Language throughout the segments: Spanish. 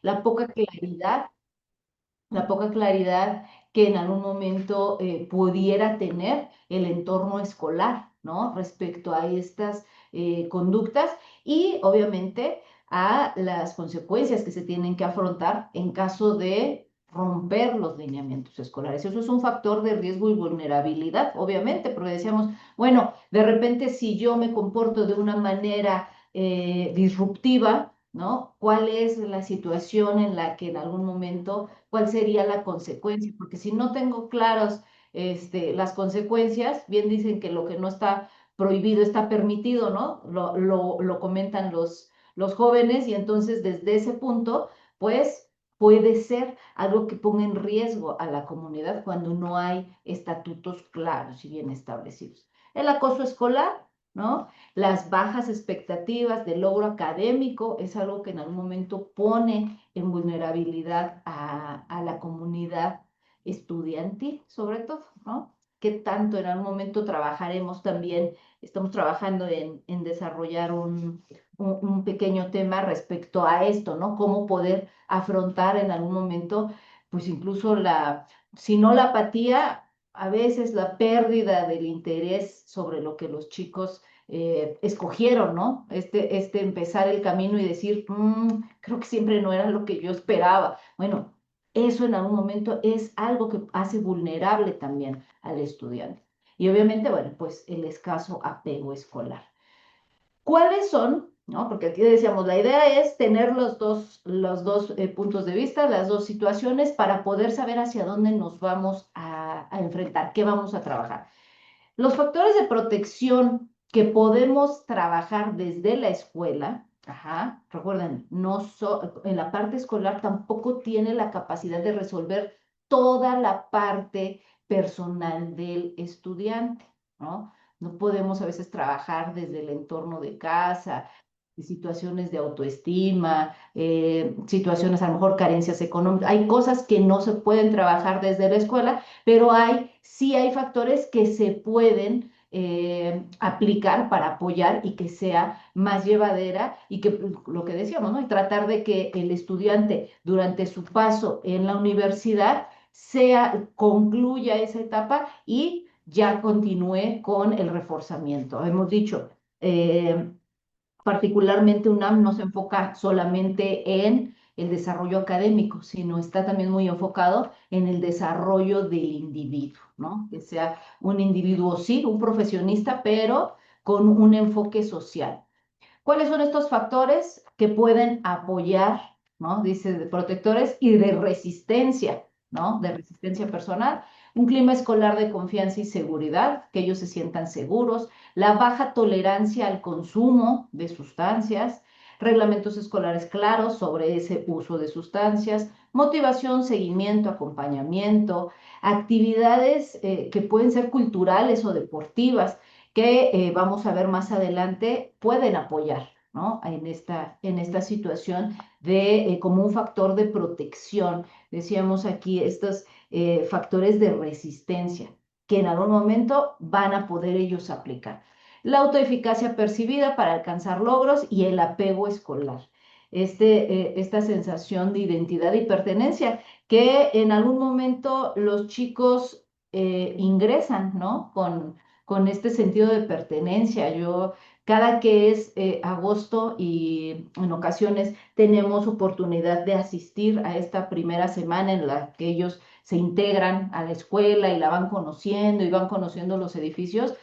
la poca claridad, la poca claridad que en algún momento pudiera tener el entorno escolar, ¿no? Respecto a estas conductas y obviamente a las consecuencias que se tienen que afrontar en caso de romper los lineamientos escolares. Eso es un factor de riesgo y vulnerabilidad, obviamente, porque decíamos, bueno, de repente si yo me comporto de una manera disruptiva, ¿no? ¿Cuál es la situación en la que en algún momento cuál sería la consecuencia? Porque si no tengo claros las consecuencias, bien dicen que lo que no está prohibido está permitido, ¿no? Lo comentan los jóvenes y entonces desde ese punto, pues puede ser algo que ponga en riesgo a la comunidad cuando no hay estatutos claros y bien establecidos. El acoso escolar, ¿no? Las bajas expectativas de logro académico es algo que en algún momento pone en vulnerabilidad a la comunidad estudiantil, sobre todo, ¿no? ¿Qué tanto en algún momento trabajaremos también? Estamos trabajando en desarrollar un pequeño tema respecto a esto, ¿no? Cómo poder afrontar en algún momento, pues incluso si no la apatía, a veces la pérdida del interés sobre lo que los chicos escogieron, ¿no? Empezar el camino y decir, creo que siempre no era lo que yo esperaba. Bueno, eso en algún momento es algo que hace vulnerable también al estudiante. Y obviamente, bueno, pues el escaso apego escolar. ¿Cuáles son? ¿No? Porque aquí decíamos, la idea es tener los dos puntos de vista, las dos situaciones para poder saber hacia dónde nos vamos a enfrentar, qué vamos a trabajar. Los factores de protección que podemos trabajar desde la escuela, ajá, recuerden, en la parte escolar tampoco tiene la capacidad de resolver toda la parte personal del estudiante, ¿no? No podemos a veces trabajar desde el entorno de casa, situaciones de autoestima, situaciones a lo mejor carencias económicas. Hay cosas que no se pueden trabajar desde la escuela, pero sí hay factores que se pueden aplicar para apoyar y que sea más llevadera y que lo que decíamos, ¿no? Y tratar de que el estudiante durante su paso en la universidad concluya esa etapa y ya continúe con el reforzamiento. Hemos dicho, particularmente UNAM no se enfoca solamente en el desarrollo académico, sino está también muy enfocado en el desarrollo del individuo, ¿no? Que sea un individuo, sí, un profesionista, pero con un enfoque social. ¿Cuáles son estos factores que pueden apoyar, ¿no? Dice, de protectores y de resistencia, ¿no? De resistencia personal. Un clima escolar de confianza y seguridad, que ellos se sientan seguros. La baja tolerancia al consumo de sustancias. Reglamentos escolares claros sobre ese uso de sustancias. Motivación, seguimiento, acompañamiento. Actividades que pueden ser culturales o deportivas que vamos a ver más adelante, pueden apoyar, ¿no? En esta situación como un factor de protección. Decíamos aquí estos factores de resistencia que en algún momento van a poder ellos aplicar. La autoeficacia percibida para alcanzar logros y el apego escolar. Esta sensación de identidad y pertenencia que en algún momento los chicos ingresan, ¿no? Con este sentido de pertenencia. Cada que es agosto y en ocasiones tenemos oportunidad de asistir a esta primera semana en la que ellos se integran a la escuela y la van conociendo y van conociendo los edificios.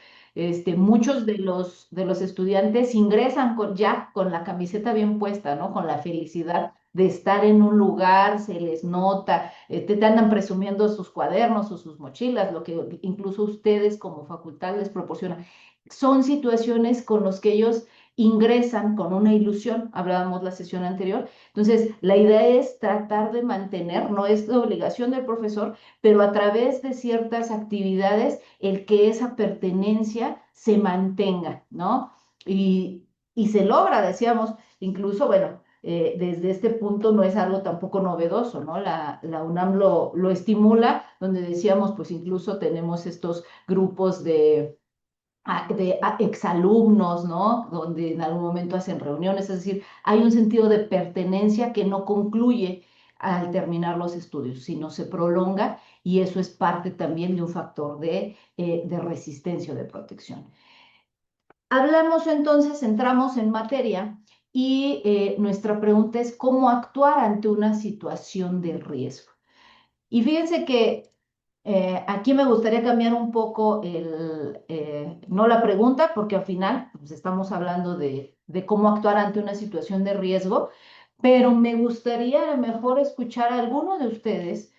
Muchos de los estudiantes ingresan ya con la camiseta bien puesta, ¿no? Con la felicidad de estar en un lugar, se les nota, te andan presumiendo sus cuadernos o sus mochilas, lo que incluso ustedes como facultad les proporciona. Son situaciones con las que ellos ingresan con una ilusión, hablábamos la sesión anterior. Entonces, la idea es tratar de mantener, no es la obligación del profesor, pero a través de ciertas actividades, el que esa pertenencia se mantenga, ¿no? Y se logra, decíamos, incluso, bueno, desde este punto no es algo tampoco novedoso, ¿no? La UNAM lo estimula, donde decíamos, pues incluso tenemos estos grupos de exalumnos, ¿no? Donde en algún momento hacen reuniones, es decir, hay un sentido de pertenencia que no concluye al terminar los estudios, sino se prolonga y eso es parte también de un factor de resistencia o de protección. Hablamos entonces, entramos en materia y nuestra pregunta es cómo actuar ante una situación de riesgo. Y fíjense que aquí me gustaría cambiar un poco no la pregunta, porque al final pues, estamos hablando de cómo actuar ante una situación de riesgo, pero me gustaría a lo mejor escuchar a alguno de ustedes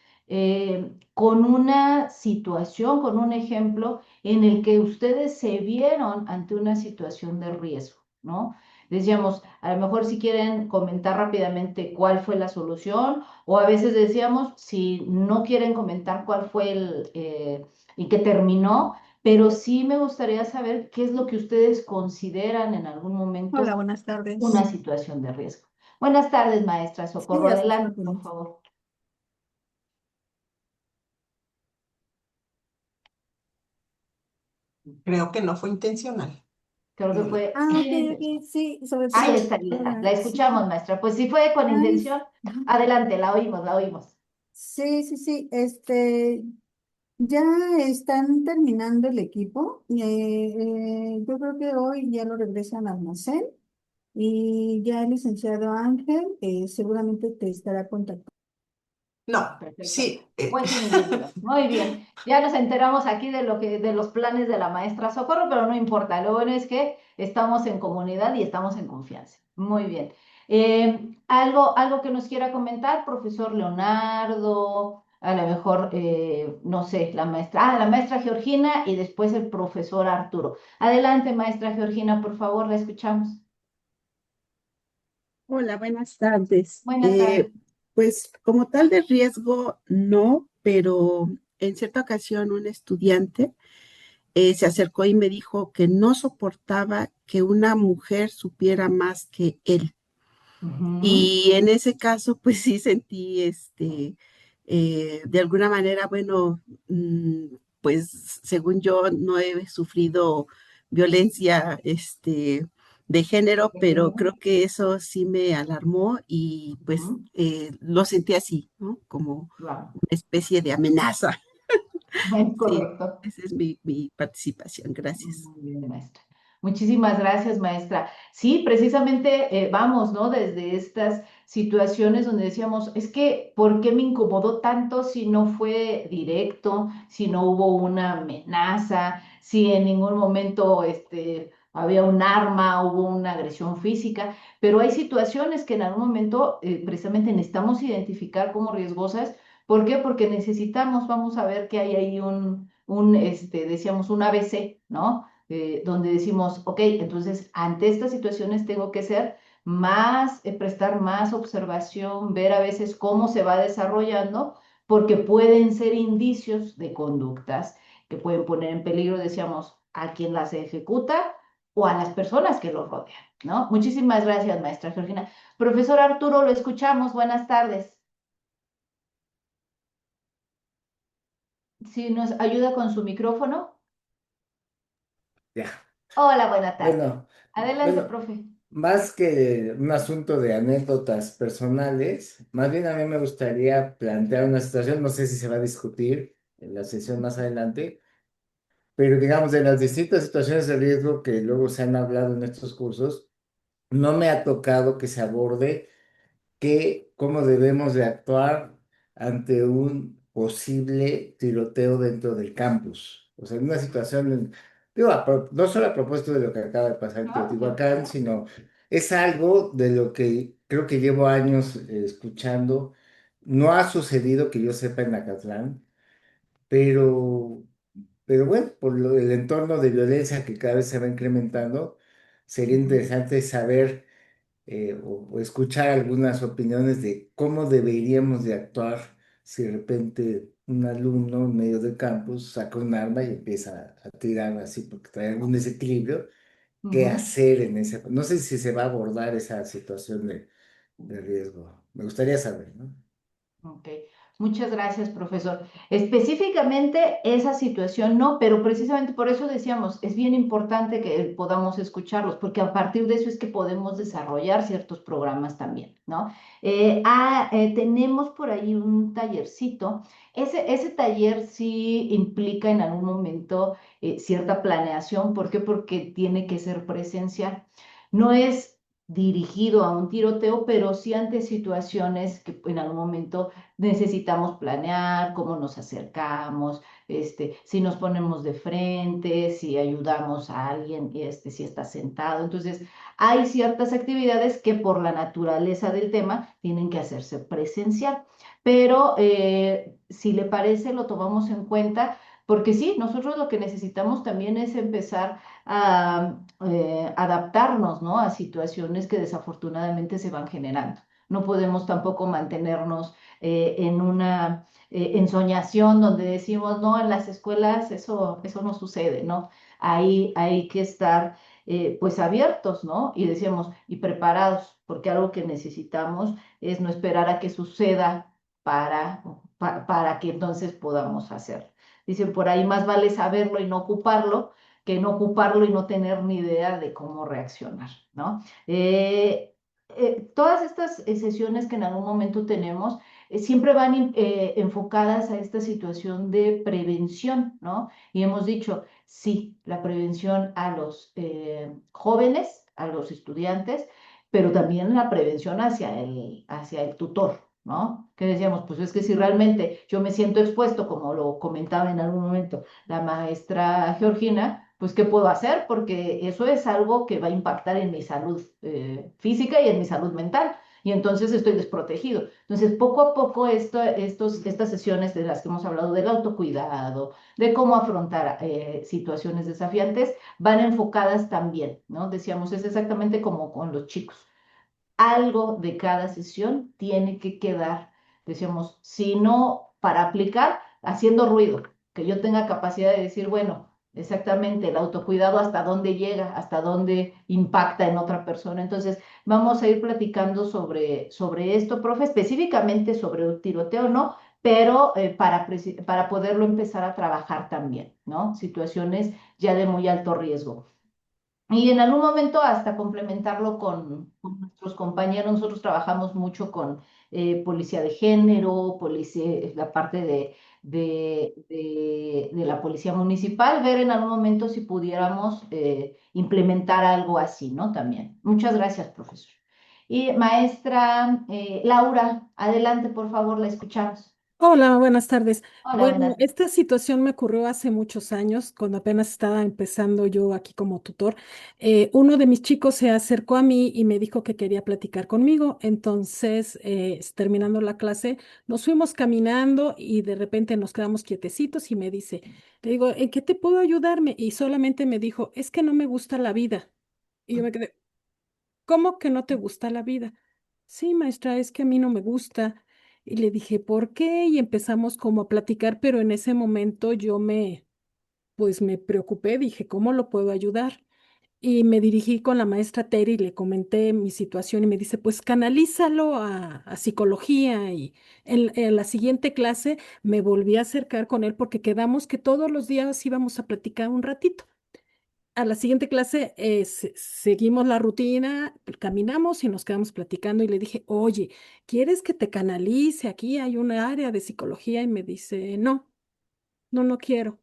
con una situación, con un ejemplo en el que ustedes se vieron ante una situación de riesgo, ¿no? Decíamos, a lo mejor si quieren comentar rápidamente cuál fue la solución o a veces decíamos, si no quieren comentar cuál fue y qué terminó, pero sí me gustaría saber qué es lo que ustedes consideran en algún Hola, momento buenas una tardes. situación de riesgo. Buenas tardes, maestra Sí, Socorro. a sus Adelante, por órdenes. favor. Creo que no fue intencional. Creo que Y fue... Ok, ok, sí, sobre Ahí todo, está, la hola, escuchamos, sí. maestra. Pues si fue con Ay, intención, ujú. adelante, la oímos, la oímos. Sí, sí, sí, ya están terminando el equipo. Yo creo que hoy ya lo regresan al almacén y ya el licenciado Ángel seguramente te estará contactando. No, Perfecto. sí. Fue sin intención. Muy bien. Ya nos enteramos aquí de los planes de la maestra Socorro, pero no importa. Lo bueno es que estamos en comunidad y estamos en confianza. Muy bien. Algo que nos quiera comentar, profesor Leonardo, a lo mejor, no sé, la maestra Georgina y después el profesor Arturo. Adelante, maestra Georgina, por favor, la escuchamos. Hola, buenas tardes. Buenas tardes. Pues como tal de riesgo, no, pero en cierta ocasión un estudiante se acercó y me dijo que no soportaba que una mujer supiera más que él. Ujú. Y en ese caso, pues sí sentí, de alguna manera, bueno, pues según yo no he sufrido violencia, de género, pero creo que eso sí me alarmó y pues Ujú. lo sentí así, ¿no? Como Claro. una especie de amenaza. Es Sí, correcto. esa es mi participación. Gracias. Muy bien, maestra. Muchísimas gracias, maestra. Sí, precisamente vamos, ¿no? Desde estas situaciones donde decíamos, es que, ¿por qué me incomodó tanto si no fue directo, si no hubo una amenaza, si en ningún momento había un arma, hubo una agresión física? Pero hay situaciones que en algún momento precisamente necesitamos identificar como riesgosas. ¿Por qué? Porque necesitamos, vamos a ver que hay ahí decíamos, un ABC, ¿no? Donde decimos, ok, entonces ante estas situaciones tengo que ser más, prestar más observación, ver a veces cómo se va desarrollando, porque pueden ser indicios de conductas que pueden poner en peligro, decíamos, a quien las ejecuta o a las personas que lo rodean, ¿no? Muchísimas gracias, maestra Georgina. Profesor Arturo, lo escuchamos. Buenas tardes. Si nos ayuda con su micrófono. Ya. Hola, buena tarde. Bueno, Adelante, bueno, profe. más que un asunto de anécdotas personales, más bien a mí me gustaría plantear una situación, no sé si se va a discutir en la sesión más adelante, pero digamos, de las distintas situaciones de riesgo que luego se han hablado en estos cursos, no me ha tocado que se aborde cómo debemos de actuar ante un posible tiroteo dentro del campus. O sea, en una situación, digo, no solo a propósito de lo que acaba de pasar en No, Teotihuacán, sino es algo de lo que creo que llevo años escuchando. No ha sucedido que yo sepa en Acatlán, pero, pero bueno, el entorno de violencia que cada vez se va incrementando, sería ujú, interesante saber o escuchar algunas opiniones de cómo deberíamos de actuar si de repente un alumno en medio del campus saca un arma y empieza a tirar así porque trae algún desequilibrio, qué ujú. hacer en ese... No sé si se va a abordar esa situación de riesgo. Me gustaría saber, ¿no? Ok. Muchas gracias, profesor. Específicamente esa situación no, pero precisamente por eso decíamos, es bien importante que podamos escucharlos, porque a partir de eso es que podemos desarrollar ciertos programas también, ¿no? Tenemos por ahí un tallercito. Ese taller sí implica en algún momento cierta planeación. ¿Por qué? Porque tiene que ser presencial. No es dirigido a un tiroteo, pero sí ante situaciones que en algún momento necesitamos planear cómo nos acercamos, si nos ponemos de frente, si ayudamos a alguien, si está sentado. Entonces, hay ciertas actividades que por la naturaleza del tema tienen que hacerse presencial, pero si le parece, lo tomamos en cuenta. Porque sí, nosotros lo que necesitamos también es empezar a adaptarnos, ¿no? A situaciones que desafortunadamente se van generando. No podemos tampoco mantenernos en una ensoñación donde decimos, no, en las escuelas eso no sucede, ¿no? Ahí hay que estar pues abiertos, ¿no? Y decíamos, y preparados, porque algo que necesitamos es no esperar a que suceda para que entonces podamos hacerlo. Dicen por ahí, más vale saberlo y no ocuparlo, que no ocuparlo y no tener ni idea de cómo reaccionar, ¿no? Todas estas sesiones que en algún momento tenemos siempre van enfocadas a esta situación de prevención, ¿no? Y hemos dicho, sí, la prevención a los jóvenes, a los estudiantes, pero también la prevención hacia el tutor, ¿no? Que decíamos, pues es que si realmente yo me siento expuesto, como lo comentaba en algún momento la maestra Georgina, pues ¿qué puedo hacer? Porque eso es algo que va a impactar en mi salud física y en mi salud mental. Y entonces estoy desprotegido. Entonces, poco a poco, estas sesiones de las que hemos hablado del autocuidado, de cómo afrontar situaciones desafiantes, van enfocadas también, ¿no? Decíamos, es exactamente como con los chicos. Algo de cada sesión tiene que quedar, decíamos, si no para aplicar, haciendo ruido, que yo tenga capacidad de decir, bueno, exactamente, el autocuidado hasta dónde llega, hasta dónde impacta en otra persona. Entonces, vamos a ir platicando sobre esto, profe, específicamente sobre un tiroteo, ¿no? Pero para poderlo empezar a trabajar también, ¿no? Situaciones ya de muy alto riesgo. Y en algún momento hasta complementarlo con nuestros compañeros. Nosotros trabajamos mucho con policía de género, la parte de la policía municipal, ver en algún momento si pudiéramos implementar algo así, ¿no? También. Muchas gracias, profesor. Y maestra Laura, adelante, por favor, la escuchamos. Hola, buenas tardes. Hola, Bueno, buenas. esta situación me ocurrió hace muchos años, cuando apenas estaba empezando yo aquí como tutor. Uno de mis chicos se acercó a mí y me dijo que quería platicar conmigo. Entonces, terminando la clase, nos fuimos caminando y de repente nos quedamos quietecitos y me dice, le digo, ¿en qué te puedo ayudarme? Y solamente me dijo, es que no me gusta la vida. Y yo me quedé, ¿cómo que no te gusta la vida? Sí, maestra, es que a mí no me gusta. Y le dije, ¿por qué? Y empezamos como a platicar, pero en ese momento pues me preocupé, dije, ¿cómo lo puedo ayudar? Y me dirigí con la maestra Terry y le comenté mi situación y me dice, pues canalízalo a psicología. Y en la siguiente clase me volví a acercar con él porque quedamos que todos los días íbamos a platicar un ratito. A la siguiente clase seguimos la rutina, caminamos y nos quedamos platicando y le dije, oye, ¿quieres que te canalice? Aquí hay una área de psicología y me dice, no, no quiero.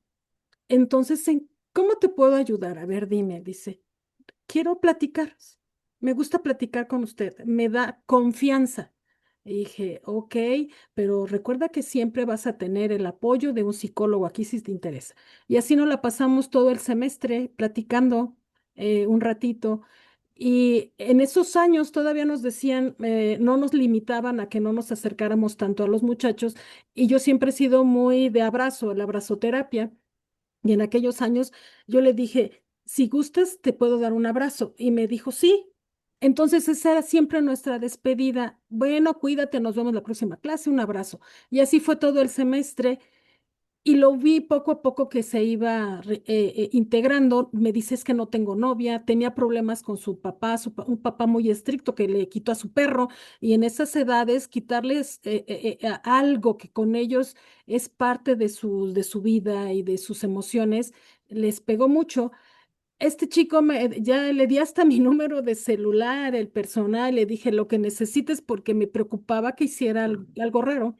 Entonces, ¿cómo te puedo ayudar? A ver, dime, dice, quiero platicar. Me gusta platicar con usted. Me da confianza. Y dije, ok, pero recuerda que siempre vas a tener el apoyo de un psicólogo aquí si te interesa. Y así nos la pasamos todo el semestre platicando un ratito. Y en esos años todavía nos decían, no nos limitaban a que no nos acercáramos tanto a los muchachos. Y yo siempre he sido muy de abrazo, la abrazoterapia. Y en aquellos años yo le dije, si gustas, te puedo dar un abrazo. Y me dijo, sí. Entonces esa era siempre nuestra despedida. Bueno, cuídate, nos vemos la próxima clase, un abrazo. Y así fue todo el semestre. Y lo vi poco a poco que se iba integrando. Me dice, es que no tengo novia, tenía problemas con su papá, un papá muy estricto que le quitó a su perro, y en esas edades quitarles algo que con ellos es parte de su vida y de sus emociones, les pegó mucho. Este chico ya le di hasta mi número de celular, el personal, le dije lo que necesites porque me preocupaba que hiciera algo raro.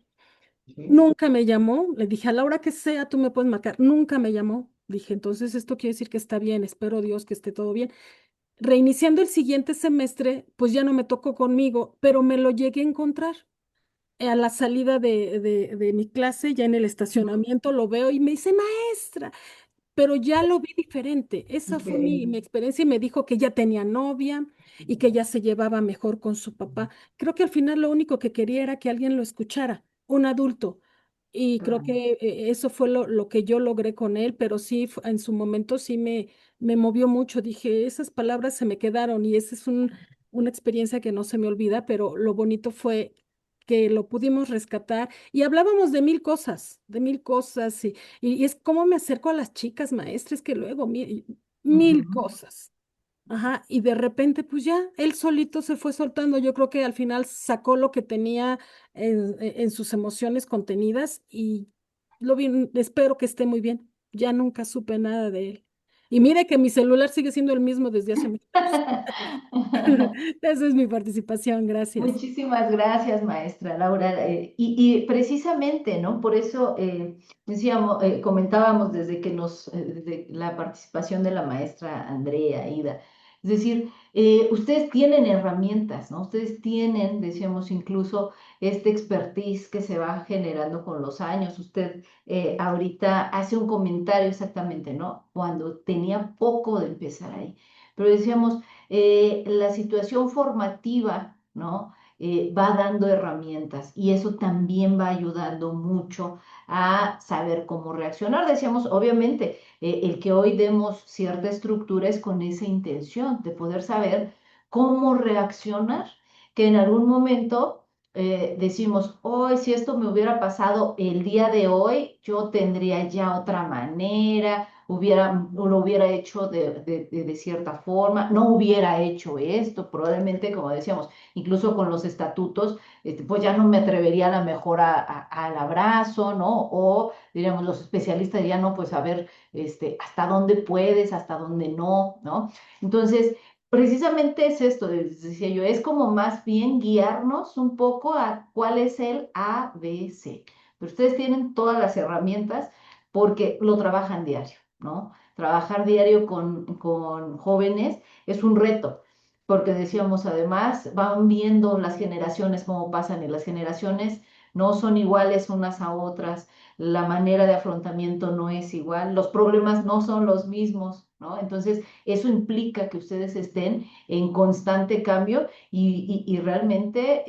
Sí. Nunca me llamó, le dije a la hora que sea, tú me puedes marcar. Nunca me llamó. Dije, entonces esto quiere decir que está bien, espero Dios que esté todo bien. Reiniciando el siguiente semestre, pues ya no me tocó conmigo, pero me lo llegué a encontrar. A la salida de mi clase, ya en el estacionamiento, lo veo y me dice, maestra, pero ya lo vi diferente. Esa fue mi Diferente. experiencia y me dijo que ya tenía novia y que ya se llevaba mejor con su papá. Creo que al final lo único que quería era que alguien lo escuchara, un adulto. Y creo Claro. que eso fue lo que yo logré con él, pero sí, en su momento sí me movió mucho. Dije, esas palabras se me quedaron y esa es una experiencia que no se me olvida, pero lo bonito fue que lo pudimos rescatar y hablábamos de mil cosas, y es como me acerco a las chicas maestras, que luego mil Ujú. cosas. Ajá, y de repente, pues ya, él solito se fue soltando. Yo creo que al final sacó lo que tenía en sus emociones contenidas y lo vi, espero que esté muy bien. Ya nunca supe nada de él. Y mire que mi celular sigue siendo el mismo desde hace muchos años. Esa es mi participación, gracias. Muchísimas gracias, maestra Laura. Y precisamente, ¿no? Por eso decíamos, comentábamos desde que desde la participación de la maestra Andrea, Ida. Es decir, ustedes tienen herramientas, ¿no? Ustedes tienen, decíamos, incluso este expertise que se va generando con los años. Usted ahorita hace un comentario exactamente, ¿no? Cuando tenía poco de empezar ahí. Pero decíamos, la situación formativa, ¿no? Va dando herramientas y eso también va ayudando mucho a saber cómo reaccionar. Decíamos, obviamente, el que hoy demos cierta estructura es con esa intención de poder saber cómo reaccionar, que en algún momento decimos, hoy si esto me hubiera pasado el día de hoy, yo tendría ya otra manera, lo hubiera hecho de cierta forma, no hubiera hecho esto, probablemente, como decíamos, incluso con los estatutos, pues ya no me atrevería a lo mejor al abrazo, ¿no? O diríamos, los especialistas dirían, no, pues a ver, hasta dónde puedes, hasta dónde no, ¿no? Entonces, precisamente es esto, decía yo, es como más bien guiarnos un poco a cuál es el ABC. Pero ustedes tienen todas las herramientas porque lo trabajan diario, ¿no? Trabajar diario con jóvenes es un reto, porque decíamos, además, van viendo las generaciones cómo pasan y las generaciones no son iguales unas a otras, la manera de afrontamiento no es igual, los problemas no son los mismos, ¿no? Entonces, eso implica que ustedes estén en constante cambio y realmente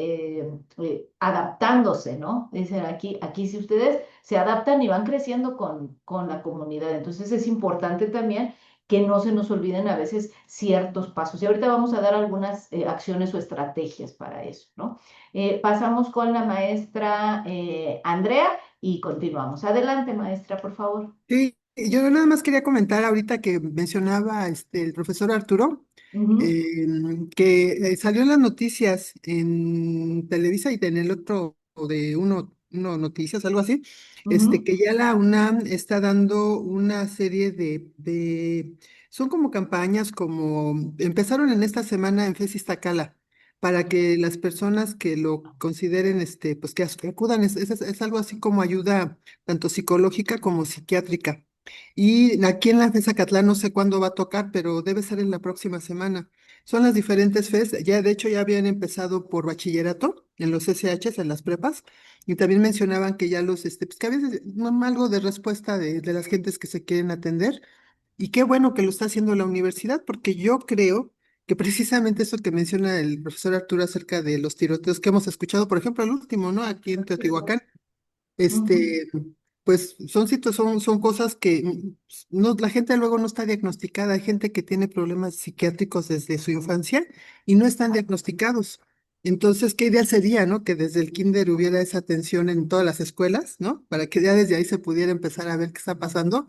adaptándose, ¿no? Dicen aquí si ustedes se adaptan y van creciendo con la comunidad. Entonces es importante también que no se nos olviden a veces ciertos pasos. Y ahorita vamos a dar algunas acciones o estrategias para eso, ¿no? Pasamos con la maestra Andrea y continuamos. Adelante, maestra, por favor. Sí, yo nada más quería comentar ahorita que mencionaba el profesor Arturo, Ujú, que salió en las noticias en Televisa y en el otro de uno Noticias, algo así, ujú, que ya la UNAM está dando una serie son como campañas, como empezaron en esta semana en FES Iztacala, para que las personas que lo consideren, pues que acudan, es algo así como ayuda tanto psicológica como psiquiátrica. Y aquí en la FES Acatlán no sé cuándo va a tocar, pero debe ser en la próxima semana. Son las diferentes FES, ya de hecho ya habían empezado por bachillerato en los SHs, en las prepas, y también mencionaban que ya pues que a veces algo de respuesta de las gentes que se quieren atender, y qué bueno que lo está haciendo la universidad, porque yo creo que precisamente eso que menciona el profesor Arturo acerca de los tiroteos que hemos escuchado, por ejemplo, el último, ¿no? Aquí en Teotihuacán, ujú. este, pues son cosas que no, la gente luego no está diagnosticada. Hay gente que tiene problemas psiquiátricos desde su infancia y no están diagnosticados. Entonces, ¿qué ideal sería, no? Que desde el kinder hubiera esa atención en todas las escuelas, ¿no? Para que ya desde ahí se pudiera empezar a ver qué está pasando.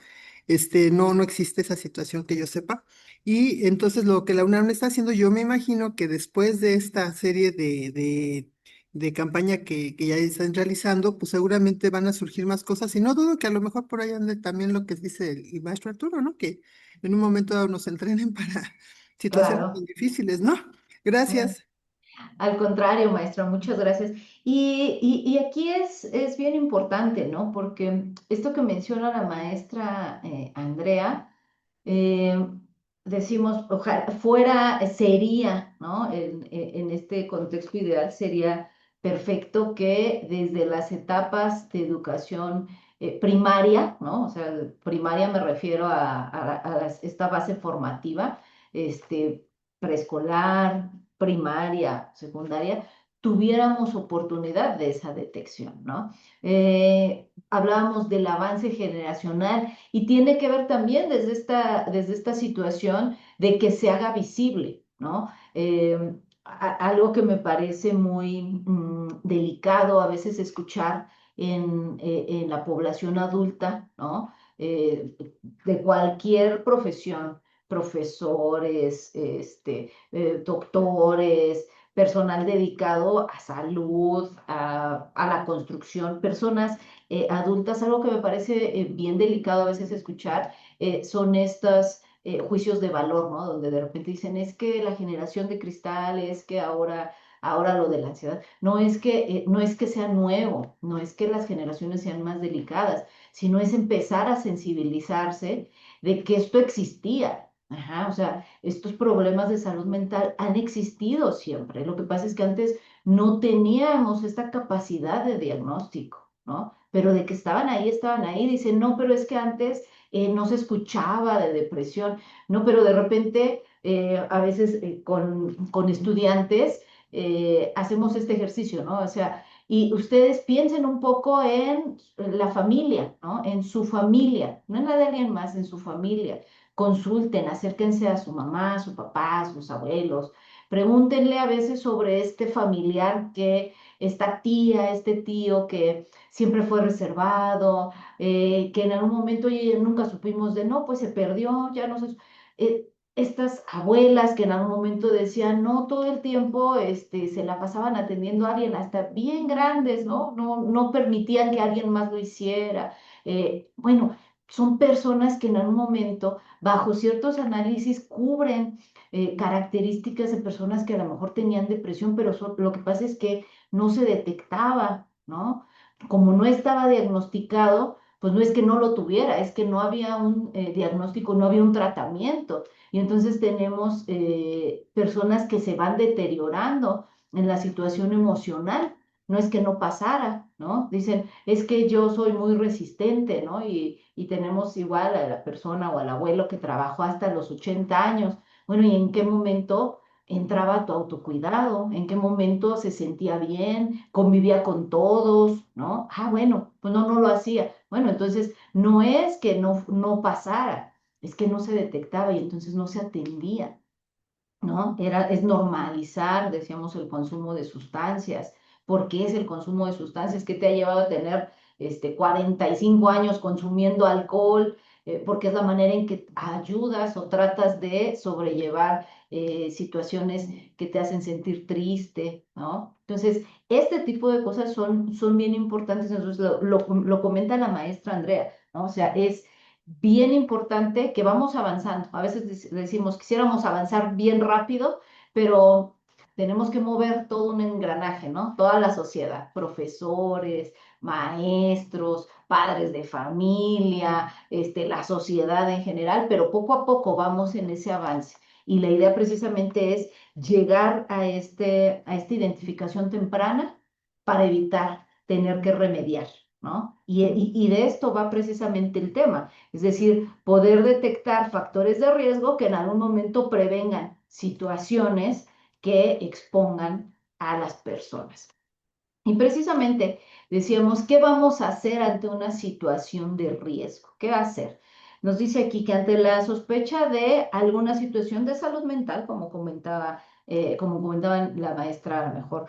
No, no existe esa situación que yo sepa. Y entonces lo que la UNAM está haciendo, yo me imagino que después de esta serie de campaña que ya están realizando, pues seguramente van a surgir más cosas. Y no dudo que a lo mejor por ahí ande también lo que dice el maestro Arturo, ¿no? Que en un momento dado nos entrenen para situaciones tan Claro. difíciles, ¿no? Gracias. Al contrario, maestra, muchas gracias. Y aquí es bien importante, ¿no? Porque esto que menciona la maestra Andrea, eh, decimos, ojalá fuera, sería, ¿no? En este contexto ideal sería perfecto que desde las etapas de educación primaria, ¿no? O sea, primaria me refiero esta base formativa, este, preescolar, primaria, secundaria, tuviéramos oportunidad de esa detección, ¿no? Hablábamos del avance generacional y tiene que ver también desde esta situación de que se haga visible, ¿no? Algo que me parece muy delicado a veces escuchar en la población adulta, ¿no? De cualquier profesión, profesores, doctores, personal dedicado a salud, a la construcción, personas adultas. Algo que me parece bien delicado a veces escuchar son estos juicios de valor, ¿no? Donde de repente dicen, es que la generación de cristal, es que ahora lo de la ansiedad. No es que sea nuevo, no es que las generaciones sean más delicadas, sino es empezar a sensibilizarse de que esto existía. Ajá, o sea, estos problemas de salud mental han existido siempre. Lo que pasa es que antes no teníamos esta capacidad de diagnóstico, ¿no? Pero de que estaban ahí. Dicen, no, pero es que antes no se escuchaba de depresión, ¿no? Pero de repente, a veces con estudiantes, hacemos este ejercicio, ¿no? O sea, y ustedes piensen un poco en la familia, ¿no? En su familia, no en la de alguien más, en su familia. Consulten, acérquense a su mamá, a su papá, a sus abuelos. Pregúntenle a veces sobre este familiar que, esta tía, este tío que siempre fue reservado, que en algún momento oye, nunca supimos de, no, pues se perdió, ya no sé. Estas abuelas que en algún momento decían, no, todo el tiempo se la pasaban atendiendo a alguien, hasta bien grandes, ¿no? No permitían que alguien más lo hiciera. Bueno, son personas que en algún momento, bajo ciertos análisis, cubren características de personas que a lo mejor tenían depresión, pero lo que pasa es que no se detectaba, ¿no? Como no estaba diagnosticado, pues no es que no lo tuviera, es que no había un diagnóstico, no había un tratamiento. Y entonces tenemos personas que se van deteriorando en la situación emocional. No es que no pasara, ¿no? Dicen, es que yo soy muy resistente, ¿no? Y tenemos igual a la persona o al abuelo que trabajó hasta los 80 años. Bueno, ¿y en qué momento entraba tu autocuidado? ¿En qué momento se sentía bien? ¿Convivía con todos? ¿No? Ah, bueno, pues no lo hacía. Bueno, entonces no es que no pasara, es que no se detectaba y entonces no se atendía, ¿no? Es normalizar, decíamos, el consumo de sustancias. ¿Por qué es el consumo de sustancias? ¿Qué te ha llevado a tener 45 años consumiendo alcohol? Porque es la manera en que ayudas o tratas de sobrellevar situaciones que te hacen sentir triste, ¿no? Entonces, este tipo de cosas son bien importantes. Entonces, lo comenta la maestra Andrea, ¿no? O sea, es bien importante que vamos avanzando. A veces decimos, quisiéramos avanzar bien rápido, pero tenemos que mover todo un engranaje, ¿no? Toda la sociedad, profesores, maestros, padres de familia, la sociedad en general, pero poco a poco vamos en ese avance. Y la idea precisamente es llegar a esta identificación temprana para evitar tener que remediar, ¿no? Y de esto va precisamente el tema, es decir, poder detectar factores de riesgo que en algún momento prevengan situaciones que expongan a las personas. Y precisamente decíamos, ¿qué vamos a hacer ante una situación de riesgo? ¿Qué va a hacer? Nos dice aquí que ante la sospecha de alguna situación de salud mental, como comentaba como comentaban la maestra, a lo mejor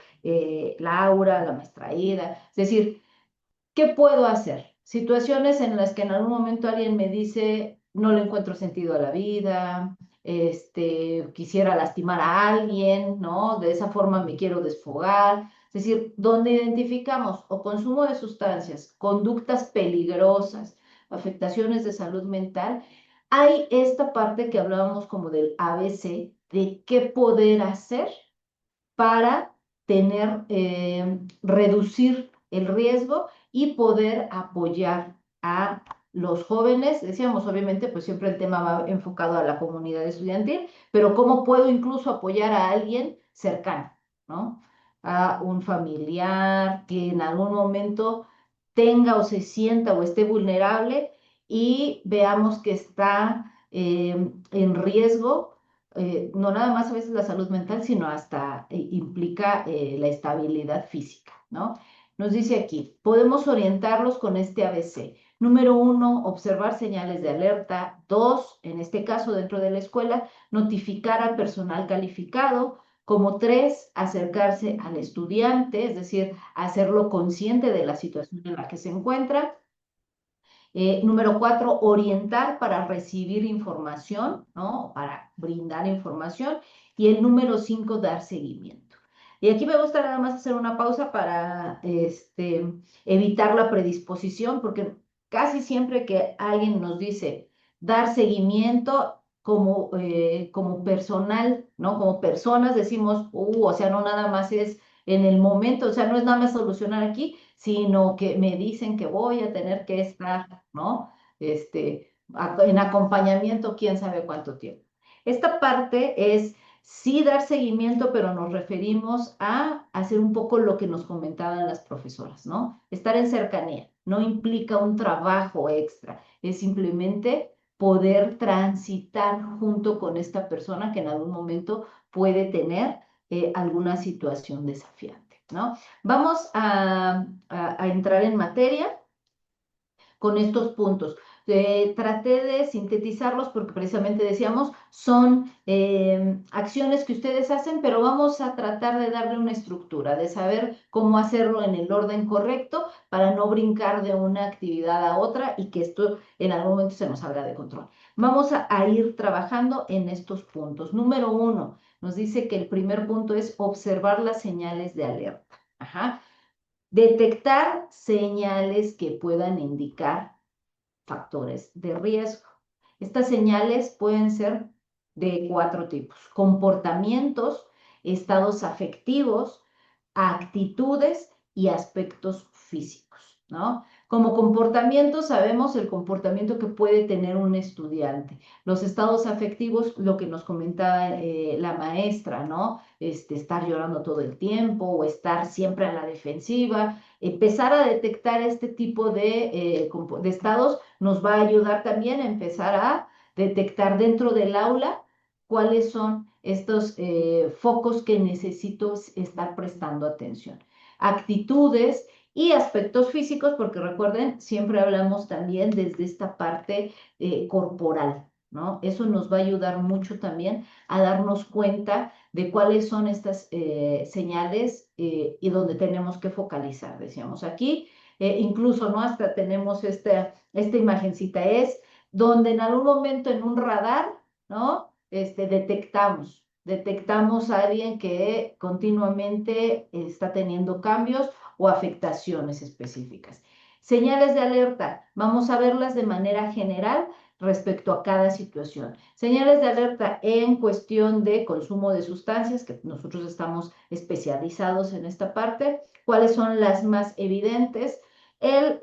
Laura, la maestra Ida, es decir, ¿qué puedo hacer? Situaciones en las que en algún momento alguien me dice, no le encuentro sentido a la vida, quisiera lastimar a alguien, ¿no? De esa forma me quiero desfogar. Es decir, donde identificamos o consumo de sustancias, conductas peligrosas, afectaciones de salud mental, hay esta parte que hablábamos como del ABC, de qué poder hacer para reducir el riesgo y poder apoyar a los jóvenes. Decíamos, obviamente, pues siempre el tema va enfocado a la comunidad estudiantil, pero cómo puedo incluso apoyar a alguien cercano, ¿no? A un familiar que en algún momento tenga o se sienta o esté vulnerable y veamos que está en riesgo, no nada más a veces la salud mental, sino hasta implica la estabilidad física, ¿no? Nos dice aquí, podemos orientarlos con este ABC. Número 1, observar señales de alerta. 2, en este caso dentro de la escuela, notificar al personal calificado. Como 3, acercarse al estudiante, es decir, hacerlo consciente de la situación en la que se encuentra. Número 4, orientar para recibir información, ¿no? Para brindar información. Y el número 5, dar seguimiento. Y aquí me gusta nada más hacer una pausa para evitar la predisposición, porque casi siempre que alguien nos dice dar seguimiento como personal, ¿no? Como personas decimos, o sea, no nada más es en el momento, o sea, no es nada más solucionar aquí, sino que me dicen que voy a tener que estar, ¿no? En acompañamiento, quién sabe cuánto tiempo. Esta parte es sí dar seguimiento, pero nos referimos a hacer un poco lo que nos comentaban las profesoras, ¿no? Estar en cercanía no implica un trabajo extra, es simplemente poder transitar junto con esta persona que en algún momento puede tener alguna situación desafiante, ¿no? Vamos a entrar en materia con estos puntos. Traté de sintetizarlos porque precisamente decíamos, son acciones que ustedes hacen, pero vamos a tratar de darle una estructura, de saber cómo hacerlo en el orden correcto para no brincar de una actividad a otra y que esto en algún momento se nos salga de control. Vamos a ir trabajando en estos puntos. Número 1, nos dice que el primer punto es observar las señales de alerta. Ajá. Detectar señales que puedan indicar factores de riesgo. Estas señales pueden ser de 4 tipos: comportamientos, estados afectivos, actitudes y aspectos físicos, ¿no? Como comportamiento sabemos el comportamiento que puede tener un estudiante. Los estados afectivos, lo que nos comentaba la maestra, ¿no? Estar llorando todo el tiempo o estar siempre a la defensiva. Empezar a detectar este tipo de estados nos va a ayudar también a empezar a detectar dentro del aula cuáles son estos focos que necesito estar prestando atención. Actitudes y aspectos físicos, porque recuerden, siempre hablamos también desde esta parte corporal, ¿no? Eso nos va a ayudar mucho también a darnos cuenta de cuáles son estas señales y donde tenemos que focalizar. Decíamos aquí, incluso, ¿no? Hasta tenemos esta imagencita, es donde en algún momento en un radar, ¿no? Detectamos a alguien que continuamente está teniendo cambios o afectaciones específicas. Señales de alerta, vamos a verlas de manera general respecto a cada situación. Señales de alerta en cuestión de consumo de sustancias, que nosotros estamos especializados en esta parte. ¿Cuáles son las más evidentes? El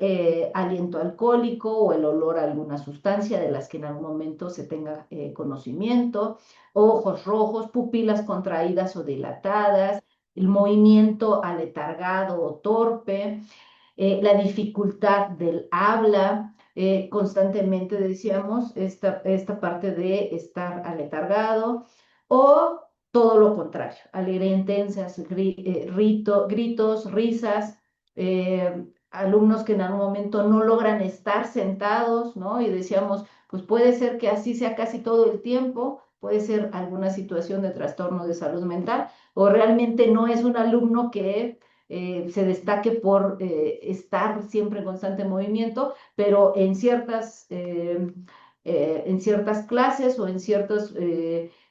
aliento alcohólico o el olor a alguna sustancia de las que en algún momento se tenga conocimiento, ojos rojos, pupilas contraídas o dilatadas, el movimiento aletargado o torpe, la dificultad del habla, constantemente decíamos esta parte de estar aletargado, o todo lo contrario, alegría intensa, gritos, risas, alumnos que en algún momento no logran estar sentados, ¿no? Y decíamos, pues puede ser que así sea casi todo el tiempo, puede ser alguna situación de trastorno de salud mental, o realmente no es un alumno que se destaque por estar siempre en constante movimiento, pero en ciertas clases o en ciertas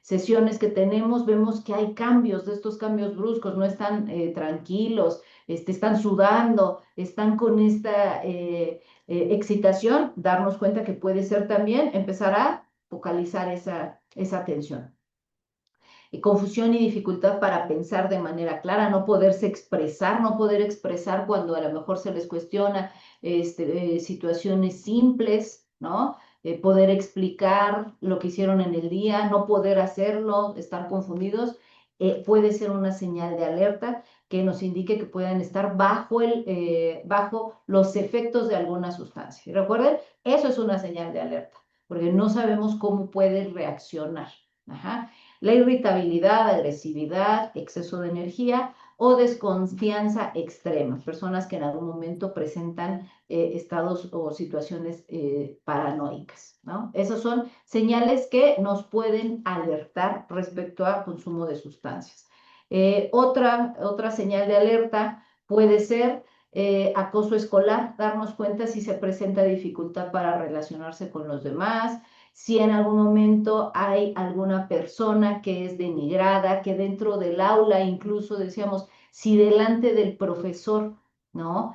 sesiones que tenemos, vemos que hay cambios, de estos cambios bruscos, no están tranquilos, están sudando, están con esta excitación, darnos cuenta que puede ser también empezar a focalizar esa atención. Confusión y dificultad para pensar de manera clara, no poderse expresar, no poder expresar cuando a lo mejor se les cuestiona situaciones simples, ¿no? Poder explicar lo que hicieron en el día, no poder hacerlo, estar confundidos, puede ser una señal de alerta que nos indique que puedan estar bajo los efectos de alguna sustancia. Y recuerden, eso es una señal de alerta, porque no sabemos cómo puede reaccionar. Ajá. La irritabilidad, agresividad, exceso de energía o desconfianza extrema. Personas que en algún momento presentan estados o situaciones paranoicas, ¿no? Esas son señales que nos pueden alertar respecto al consumo de sustancias. Otra señal de alerta puede ser acoso escolar, darnos cuenta si se presenta dificultad para relacionarse con los demás, si en algún momento hay alguna persona que es denigrada, que dentro del aula incluso decíamos, si delante del profesor, ¿no?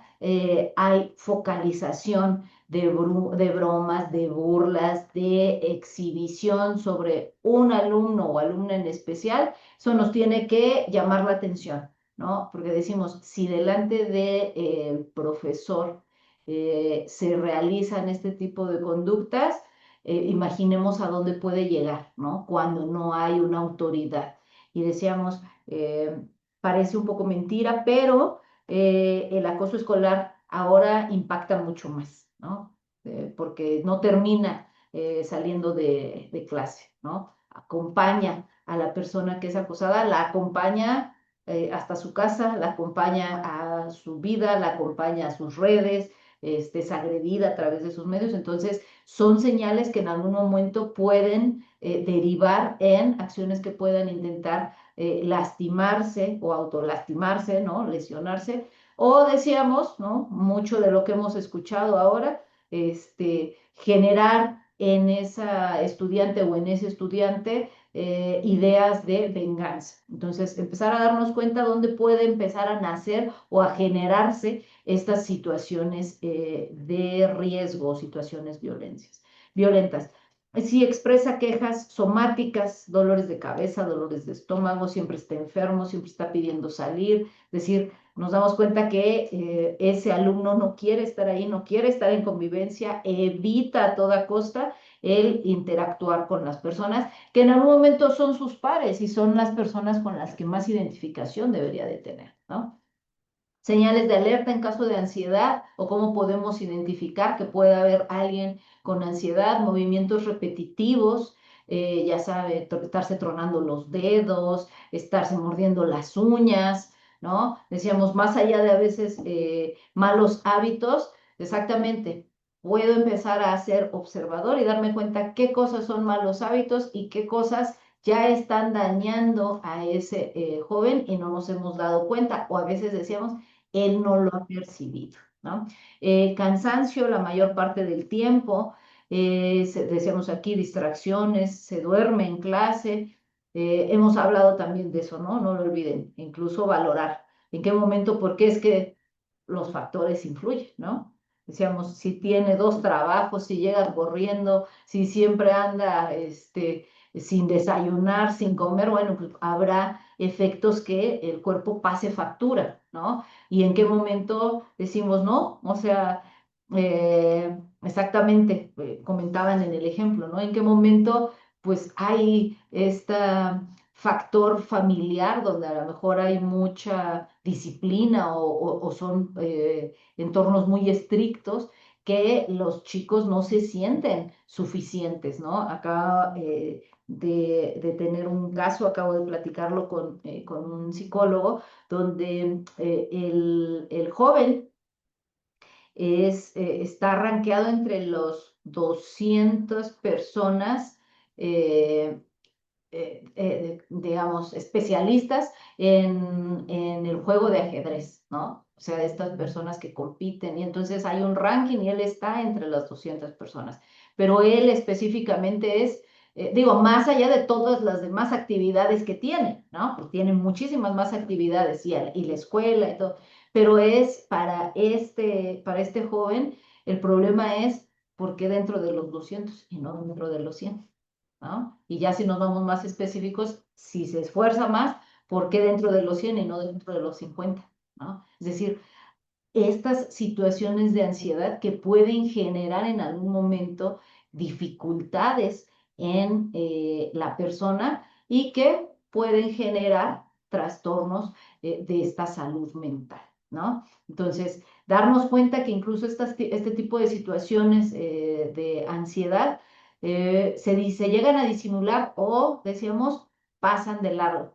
Hay focalización de bromas, de burlas, de exhibición sobre un alumno o alumna en especial, eso nos tiene que llamar la atención, ¿no? Porque decimos, si delante del profesor se realizan este tipo de conductas, imaginemos a dónde puede llegar, ¿no? Cuando no hay una autoridad. Y decíamos, parece un poco mentira, pero el acoso escolar ahora impacta mucho más, ¿no? Porque no termina saliendo de clase, ¿no? Acompaña a la persona que es acosada, la acompaña hasta su casa, la acompaña a su vida, la acompaña a sus redes, es agredida a través de sus medios. Entonces, son señales que en algún momento pueden derivar en acciones que puedan intentar lastimarse o autolastimarse, ¿no? Lesionarse. O decíamos, ¿no? Mucho de lo que hemos escuchado ahora, generar en esa estudiante o en ese estudiante ideas de venganza. Entonces, empezar a darnos cuenta dónde puede empezar a nacer o a generarse estas situaciones de riesgo, situaciones violentas. Si expresa quejas somáticas, dolores de cabeza, dolores de estómago, siempre está enfermo, siempre está pidiendo salir, es decir, nos damos cuenta que ese alumno no quiere estar ahí, no quiere estar en convivencia, evita a toda costa el interactuar con las personas que en algún momento son sus pares y son las personas con las que más identificación debería de tener, ¿no? Señales de alerta en caso de ansiedad o cómo podemos identificar que puede haber alguien con ansiedad, movimientos repetitivos, ya sabe, estarse tronando los dedos, estarse mordiendo las uñas, ¿no? Decíamos, más allá de a veces malos hábitos, exactamente, puedo empezar a ser observador y darme cuenta qué cosas son malos hábitos y qué cosas ya están dañando a ese joven y no nos hemos dado cuenta, o a veces decíamos, él no lo ha percibido, ¿no? Cansancio la mayor parte del tiempo, decíamos aquí distracciones, se duerme en clase, hemos hablado también de eso, ¿no? No lo olviden, incluso valorar en qué momento, porque es que los factores influyen, ¿no? Decíamos, si tiene dos trabajos, si llega corriendo, si siempre anda sin desayunar, sin comer, bueno, pues habrá efectos que el cuerpo pase factura, ¿no? Y en qué momento decimos no, o sea, exactamente, comentaban en el ejemplo, ¿no? En qué momento pues hay este factor familiar donde a lo mejor hay mucha disciplina o son entornos muy estrictos que los chicos no se sienten suficientes, ¿no? Acá de tener un caso, acabo de platicarlo con un psicólogo, donde el joven está rankeado entre los 200 personas eh, digamos, especialistas en el juego de ajedrez, ¿no? O sea, estas personas que compiten y entonces hay un ranking y él está entre las 200 personas. Pero él específicamente es, digo, más allá de todas las demás actividades que tiene, ¿no? Pues tiene muchísimas más actividades y la escuela y todo, pero es para este joven, el problema es por qué dentro de los 200 y no dentro de los 100, ¿no? Y ya si nos vamos más específicos, si se esfuerza más, ¿por qué dentro de los 100 y no dentro de los 50? ¿No? Es decir, estas situaciones de ansiedad que pueden generar en algún momento dificultades en la persona y que pueden generar trastornos de esta salud mental, ¿no? Entonces, darnos cuenta que incluso este tipo de situaciones de ansiedad se llegan a disimular o, decíamos, pasan de largo,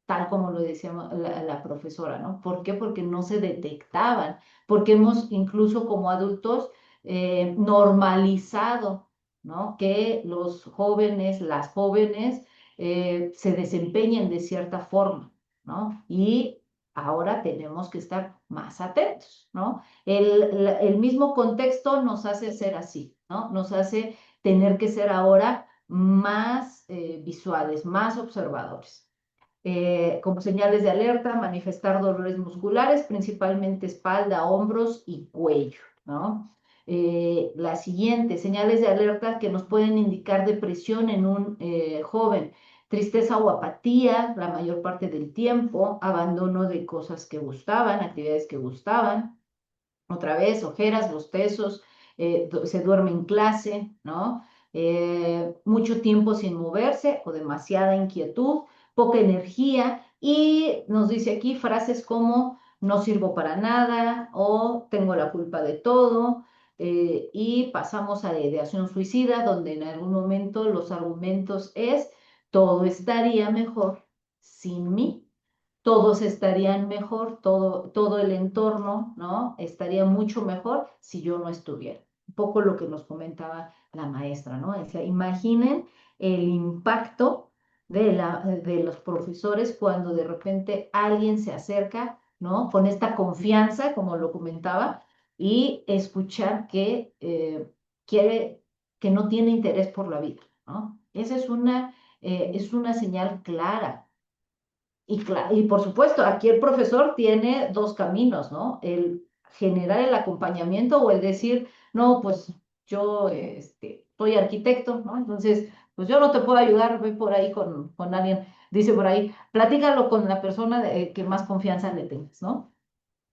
tal como lo decía la profesora, ¿no? ¿Por qué? Porque no se detectaban, porque hemos incluso como adultos normalizado, ¿no? Que los jóvenes, las jóvenes, se desempeñen de cierta forma, ¿no? Y ahora tenemos que estar más atentos, ¿no? El mismo contexto nos hace ser así, ¿no? Nos hace tener que ser ahora más visuales, más observadores. Como señales de alerta, manifestar dolores musculares, principalmente espalda, hombros y cuello, ¿no? La siguiente, señales de alerta que nos pueden indicar depresión en un joven, tristeza o apatía la mayor parte del tiempo, abandono de cosas que gustaban, actividades que gustaban, otra vez, ojeras, bostezos, se duerme en clase, ¿no? Mucho tiempo sin moverse o demasiada inquietud, poca energía y nos dice aquí frases como no sirvo para nada o tengo la culpa de todo, y pasamos a la ideación suicida donde en algún momento los argumentos es todo estaría mejor sin mí, todos estarían mejor, todo el entorno, ¿no? Estaría mucho mejor si yo no estuviera. Un poco lo que nos comentaba la maestra, ¿no? O sea, imaginen el impacto de los profesores cuando de repente alguien se acerca, ¿no? Con esta confianza, como lo comentaba, y escuchar que quiere, que no tiene interés por la vida, ¿no? Esa es una señal clara. Y por supuesto, aquí el profesor tiene dos caminos, ¿no? El generar el acompañamiento o el decir, no, pues yo soy arquitecto, ¿no? Entonces, pues yo no te puedo ayudar, ve por ahí con alguien, dice por ahí, platícalo con la persona que más confianza le tengas, ¿no?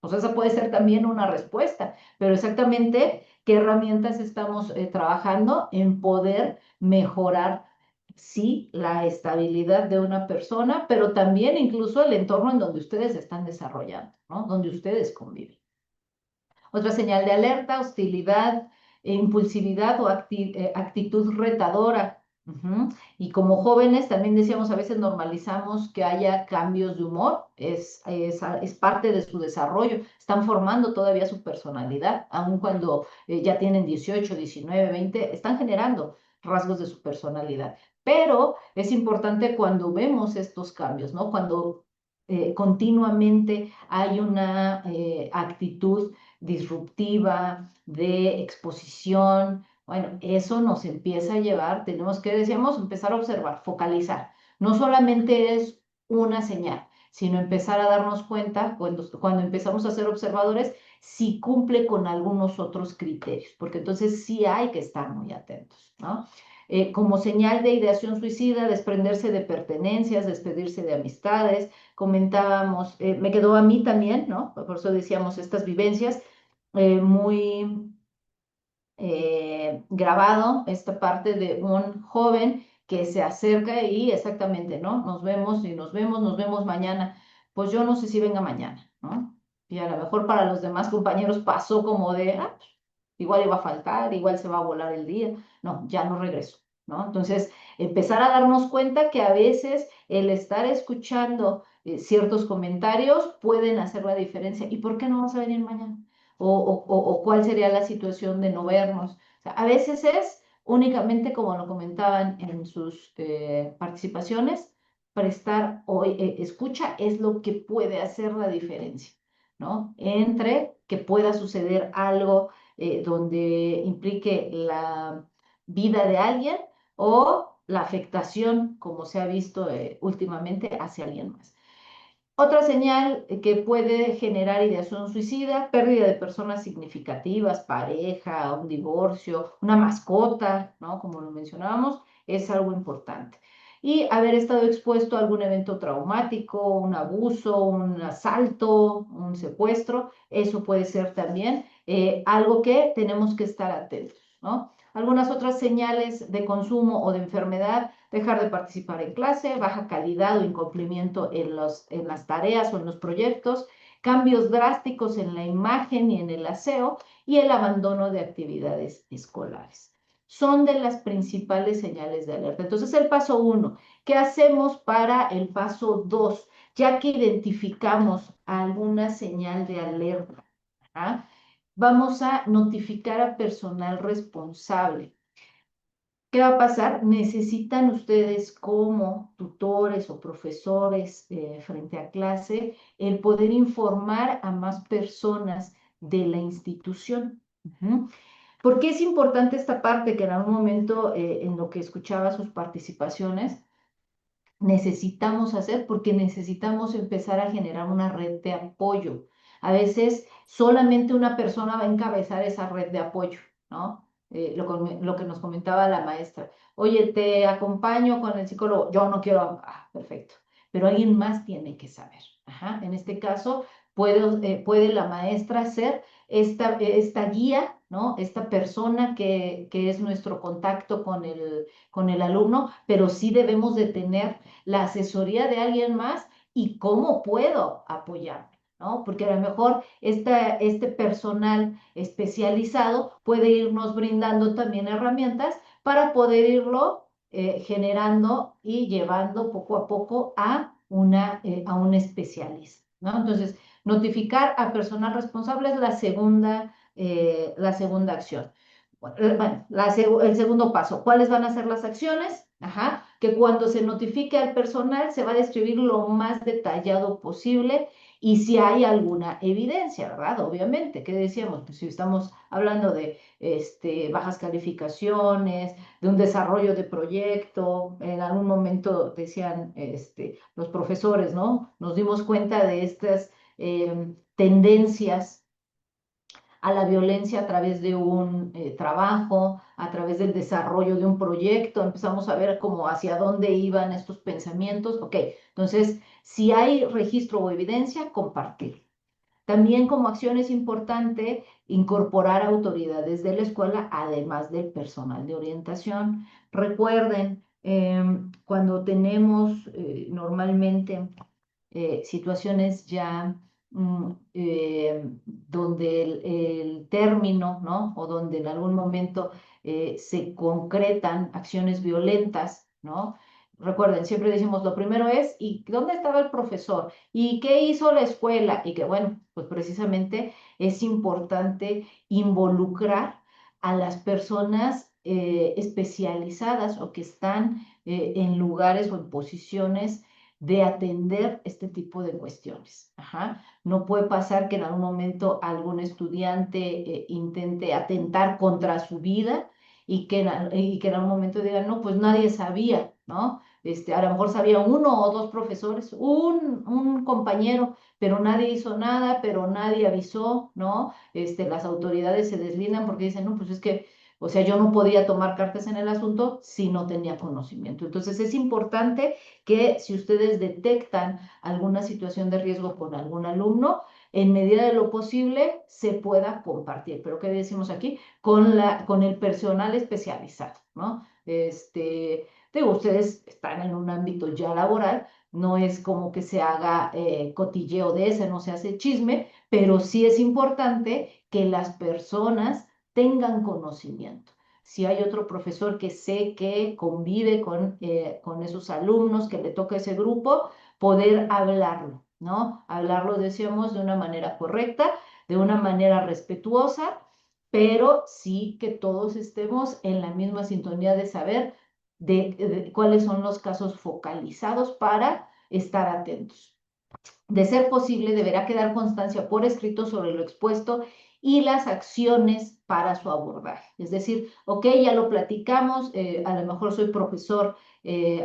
Pues esa puede ser también una respuesta, pero exactamente qué herramientas estamos trabajando en poder mejorar, sí, la estabilidad de una persona, pero también incluso el entorno en donde ustedes están desarrollando, ¿no? Donde ustedes conviven. Otra señal de alerta, hostilidad, impulsividad o actitud retadora. Ujú. Y como jóvenes también decíamos, a veces normalizamos que haya cambios de humor, es parte de su desarrollo, están formando todavía su personalidad, aun cuando ya tienen 18, 19, 20, están generando rasgos de su personalidad. Pero es importante cuando vemos estos cambios, ¿no? Cuando continuamente hay una actitud disruptiva, de exposición. Bueno, eso nos empieza a llevar, tenemos que, decíamos, empezar a observar, focalizar. No solamente es una señal, sino empezar a darnos cuenta cuando empezamos a ser observadores si cumple con algunos otros criterios, porque entonces sí hay que estar muy atentos, ¿no? Como señal de ideación suicida, desprenderse de pertenencias, despedirse de amistades, comentábamos, me quedó a mí también, ¿no? Por eso decíamos estas vivencias, muy grabado esta parte de un joven que se acerca y exactamente, ¿no? Nos vemos y nos vemos mañana. Pues yo no sé si venga mañana, ¿no? Y a lo mejor para los demás compañeros pasó como de, pues, igual iba a faltar, igual se va a volar el día. No, ya no regreso, ¿no? Entonces, empezar a darnos cuenta que a veces el estar escuchando ciertos comentarios pueden hacer la diferencia. ¿Y por qué no vas a venir mañana? O cuál sería la situación de no vernos. O sea, a veces es únicamente, como lo comentaban en sus participaciones, prestar escucha es lo que puede hacer la diferencia, ¿no? Entre que pueda suceder algo donde implique la vida de alguien o la afectación, como se ha visto últimamente, hacia alguien más. Otra señal que puede generar ideación suicida, pérdida de personas significativas, pareja, un divorcio, una mascota, ¿no? Como lo mencionábamos, es algo importante. Y haber estado expuesto a algún evento traumático, un abuso, un asalto, un secuestro, eso puede ser también algo que tenemos que estar atentos, ¿no? Algunas otras señales de consumo o de enfermedad: dejar de participar en clase, baja calidad o incumplimiento en las tareas o en los proyectos, cambios drásticos en la imagen y en el aseo y el abandono de actividades escolares. Son de las principales señales de alerta. Entonces, el paso 1, ¿qué hacemos para el paso 2? Ya que identificamos alguna señal de alerta, ¿ah? Vamos a notificar a personal responsable. ¿Qué va a pasar? Necesitan ustedes como tutores o profesores frente a clase el poder informar a más personas de la institución. ¿Por qué es importante esta parte que en algún momento en lo que escuchaba sus participaciones necesitamos hacer? Porque necesitamos empezar a generar una red de apoyo. A veces solamente una persona va a encabezar esa red de apoyo, ¿no? Lo que nos comentaba la maestra. Oye, te acompaño con el psicólogo. Yo no quiero, perfecto. Pero alguien más tiene que saber. Ajá. En este caso, puede la maestra ser esta guía, ¿no? Esta persona que es nuestro contacto con el alumno, pero sí debemos de tener la asesoría de alguien más y cómo puedo apoyarme, ¿no? Porque a lo mejor este personal especializado puede irnos brindando también herramientas para poder irlo generando y llevando poco a poco a un especialista, ¿no? Entonces, notificar a personal responsable es la segunda acción. Bueno, el segundo paso, ¿cuáles van a ser las acciones? Ajá, que cuando se notifique al personal se va a describir lo más detallado posible y si hay alguna evidencia, ¿verdad? Obviamente, ¿qué decíamos? Pues si estamos hablando de bajas calificaciones, de un desarrollo de proyecto, en algún momento decían los profesores, ¿no? Nos dimos cuenta de estas tendencias a la violencia a través de un trabajo, a través del desarrollo de un proyecto, empezamos a ver cómo hacia dónde iban estos pensamientos. Ok, entonces, si hay registro o evidencia, compartir. También como acción es importante incorporar autoridades de la escuela, además del personal de orientación. Recuerden, cuando tenemos normalmente situaciones ya donde el término, ¿no? O donde en algún momento se concretan acciones violentas, ¿no? Recuerden, siempre decimos, lo primero es, ¿y dónde estaba el profesor? ¿Y qué hizo la escuela? Y que bueno, pues precisamente es importante involucrar a las personas especializadas o que están en lugares o en posiciones de atender este tipo de cuestiones. Ajá. No puede pasar que en algún momento algún estudiante intente atentar contra su vida y que en algún momento digan, no, pues nadie sabía, ¿no? A lo mejor sabía uno o dos profesores, un compañero, pero nadie hizo nada, pero nadie avisó, ¿no? Las autoridades se deslindan porque dicen, no, pues es que, o sea, yo no podía tomar cartas en el asunto si no tenía conocimiento. Entonces es importante que si ustedes detectan alguna situación de riesgo con algún alumno, en medida de lo posible se pueda compartir. Pero ¿qué decimos aquí? Con el personal especializado, ¿no? Digo, ustedes están en un ámbito ya laboral, no es como que se haga cotilleo de ese, no se hace chisme, pero sí es importante que las personas tengan conocimiento. Si hay otro profesor que sé que convive con esos alumnos, que le toca ese grupo, poder hablarlo, ¿no? Hablarlo, decíamos, de una manera correcta, de una manera respetuosa, pero sí que todos estemos en la misma sintonía de saber de cuáles son los casos focalizados para estar atentos. De ser posible, deberá quedar constancia por escrito sobre lo expuesto y las acciones para su abordaje. Es decir, ok, ya lo platicamos, a lo mejor soy profesor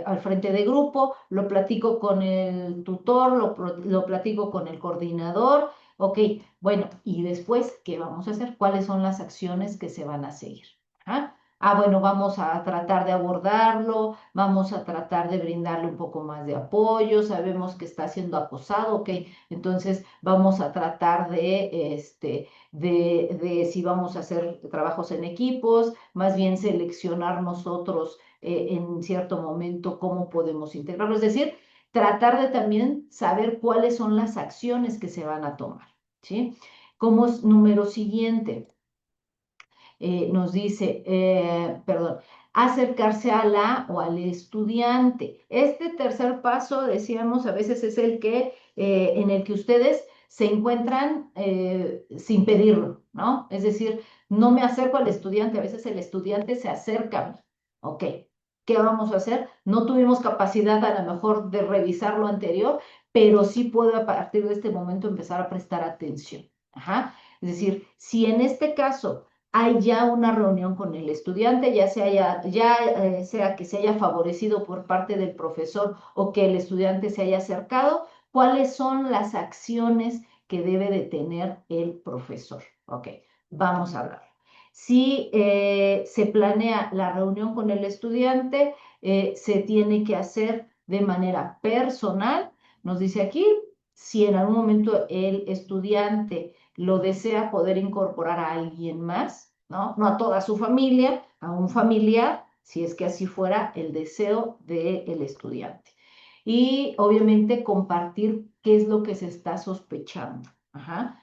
al frente de grupo, lo platico con el tutor, lo platico con el coordinador, ok, bueno, y después, ¿qué vamos a hacer? ¿Cuáles son las acciones que se van a seguir? ¿Ah? Bueno, vamos a tratar de abordarlo, vamos a tratar de brindarle un poco más de apoyo, sabemos que está siendo acosado, ok, entonces vamos a tratar de si vamos a hacer trabajos en equipos, más bien seleccionar nosotros en cierto momento cómo podemos integrarlo, es decir, tratar de también saber cuáles son las acciones que se van a tomar, ¿sí? Como número siguiente nos dice, perdón, acercarse a la o al estudiante. Este tercer paso, decíamos, a veces es el que, en el que ustedes se encuentran sin pedirlo, ¿no? Es decir, no me acerco al estudiante, a veces el estudiante se acerca a mí. Ok, ¿qué vamos a hacer? No tuvimos capacidad a lo mejor de revisar lo anterior, pero sí puedo a partir de este momento empezar a prestar atención. Ajá. Es decir, si en este caso hay ya una reunión con el estudiante, sea que se haya favorecido por parte del profesor o que el estudiante se haya acercado, ¿cuáles son las acciones que debe de tener el profesor? Ok, vamos a hablar. Si se planea la reunión con el estudiante, se tiene que hacer de manera personal. Nos dice aquí, si en algún momento el estudiante lo desea poder incorporar a alguien más, ¿no? No a toda su familia, a un familiar, si es que así fuera el deseo del estudiante. Y obviamente compartir qué es lo que se está sospechando. Ajá.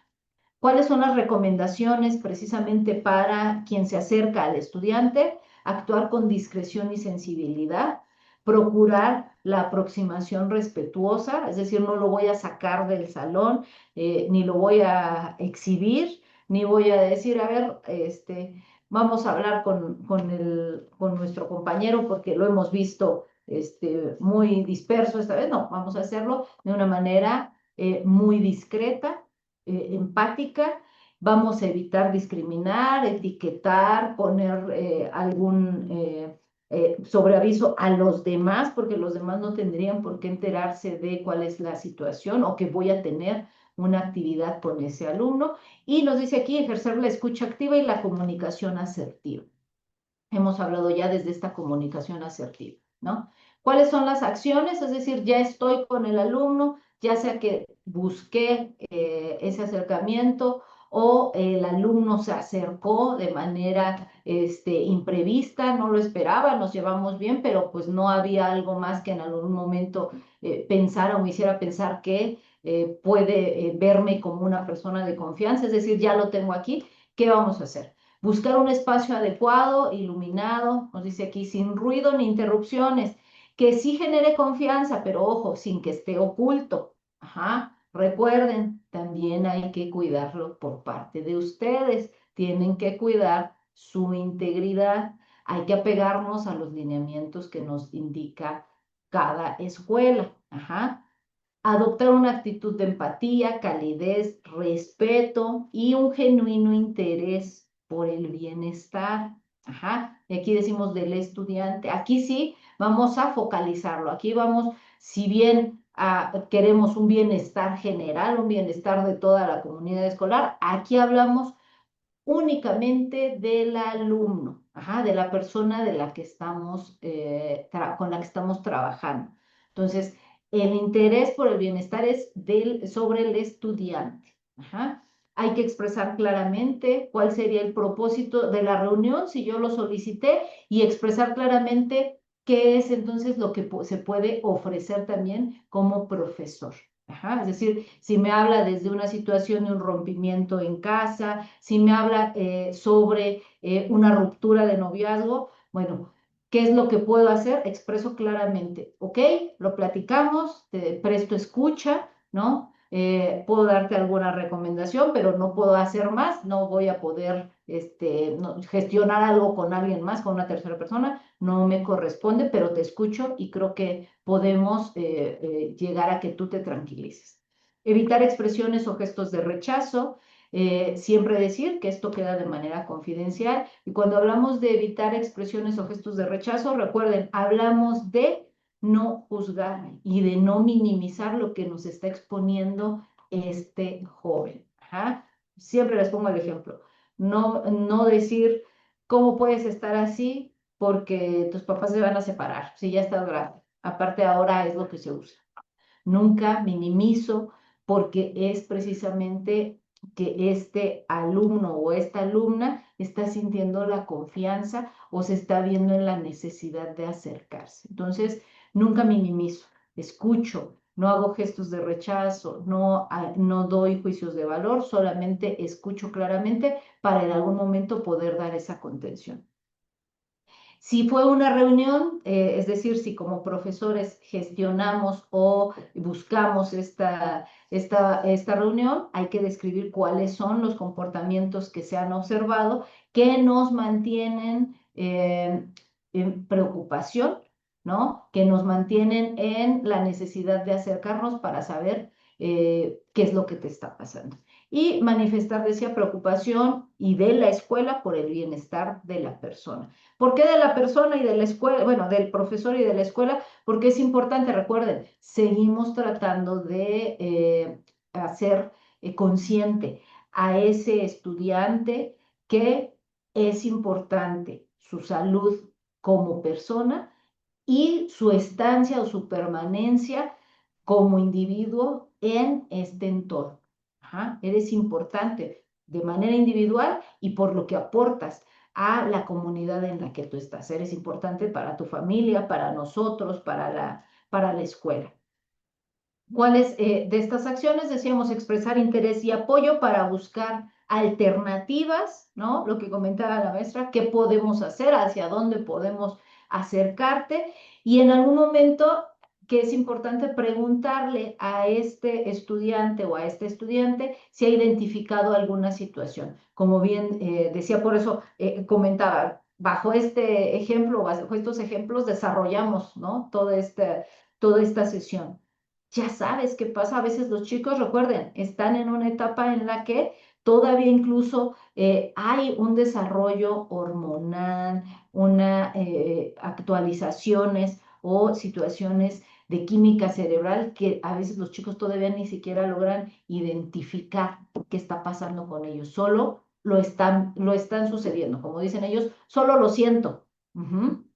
¿Cuáles son las recomendaciones precisamente para quien se acerca al estudiante? Actuar con discreción y sensibilidad, procurar la aproximación respetuosa, es decir, no lo voy a sacar del salón, ni lo voy a exhibir, ni voy a decir, a ver, vamos a hablar con nuestro compañero porque lo hemos visto muy disperso esta vez. No, vamos a hacerlo de una manera muy discreta, empática. Vamos a evitar discriminar, etiquetar, poner algún sobreaviso a los demás, porque los demás no tendrían por qué enterarse de cuál es la situación o que voy a tener una actividad con ese alumno. Y nos dice aquí ejercer la escucha activa y la comunicación asertiva. Hemos hablado ya desde esta comunicación asertiva, ¿no? ¿Cuáles son las acciones? Es decir, ya estoy con el alumno, ya sea que busqué ese acercamiento o el alumno se acercó de manera imprevista, no lo esperaba, nos llevamos bien, pero pues no había algo más que en algún momento pensara o me hiciera pensar que puede verme como una persona de confianza, es decir, ya lo tengo aquí, ¿qué vamos a hacer? Buscar un espacio adecuado, iluminado, nos dice aquí, sin ruido ni interrupciones, que sí genere confianza, pero ojo, sin que esté oculto. Ajá. Recuerden, también hay que cuidarlo por parte de ustedes. Tienen que cuidar su integridad. Hay que apegarnos a los lineamientos que nos indica cada escuela. Ajá. Adoptar una actitud de empatía, calidez, respeto y un genuino interés por el bienestar. Ajá. Y aquí decimos del estudiante. Aquí sí vamos a focalizarlo. Aquí vamos, si bien queremos un bienestar general, un bienestar de toda la comunidad escolar, aquí hablamos únicamente del alumno, ajá, de la persona de la que estamos, con la que estamos trabajando. Entonces, el interés por el bienestar es sobre el estudiante. Ajá. Hay que expresar claramente cuál sería el propósito de la reunión, si yo lo solicité, y expresar claramente qué es entonces lo que se puede ofrecer también como profesor. Ajá, es decir, si me habla desde una situación de un rompimiento en casa, si me habla sobre una ruptura de noviazgo, bueno, ¿qué es lo que puedo hacer? Expreso claramente, ¿ok? Lo platicamos, te presto escucha, ¿no? puedo darte alguna recomendación, pero no puedo hacer más, no voy a poder gestionar algo con alguien más, con una tercera persona, no me corresponde, pero te escucho y creo que podemos llegar a que tú te tranquilices. Evitar expresiones o gestos de rechazo. Siempre decir que esto queda de manera confidencial. Y cuando hablamos de evitar expresiones o gestos de rechazo, recuerden, hablamos de no juzgar y de no minimizar lo que nos está exponiendo este joven. Ajá. Siempre les pongo el ejemplo. No decir, ¿cómo puedes estar así? Porque tus papás se van a separar, si ya estás grande. Aparte ahora es lo que se usa. Nunca minimizo porque es precisamente que este alumno o esta alumna está sintiendo la confianza o se está viendo en la necesidad de acercarse. Entonces, nunca minimizo, escucho, no hago gestos de rechazo, no doy juicios de valor, solamente escucho claramente para en algún momento poder dar esa contención. Si fue una reunión, es decir, si como profesores gestionamos o buscamos esta reunión, hay que describir cuáles son los comportamientos que se han observado que nos mantienen en preocupación, ¿no? Que nos mantienen en la necesidad de acercarnos para saber qué es lo que te está pasando. Y manifestar, decía, preocupación y de la escuela por el bienestar de la persona. ¿Por qué de la persona y de la escuela? Bueno, del profesor y de la escuela, porque es importante, recuerden, seguimos tratando de hacer consciente a ese estudiante que es importante su salud como persona y su estancia o su permanencia como individuo en este entorno. Ajá. Eres importante de manera individual y por lo que aportas a la comunidad en la que tú estás. Eres importante para tu familia, para nosotros, para la escuela. ¿Cuáles de estas acciones? Decíamos expresar interés y apoyo para buscar alternativas, ¿no? Lo que comentaba la maestra, qué podemos hacer, hacia dónde podemos acercarte y en algún momento que es importante preguntarle a este estudiante o a este estudiante si ha identificado alguna situación. Como bien decía, por eso comentaba, bajo este ejemplo, bajo estos ejemplos desarrollamos, ¿no? Toda esta sesión. Ya sabes qué pasa, a veces los chicos, recuerden, están en una etapa en la que todavía incluso hay un desarrollo hormonal, una actualizaciones o situaciones de química cerebral que a veces los chicos todavía ni siquiera logran identificar qué está pasando con ellos, solo lo están sucediendo, como dicen ellos, solo lo siento.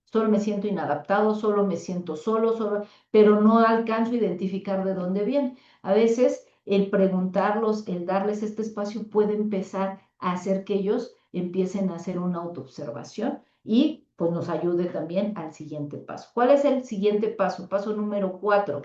Solo me siento inadaptado, solo me siento solo, pero no alcanzo a identificar de dónde viene. A veces el preguntarlos, el darles este espacio puede empezar a hacer que ellos empiecen a hacer una autoobservación y pues nos ayude también al siguiente paso. ¿Cuál es el siguiente paso? Paso número 4,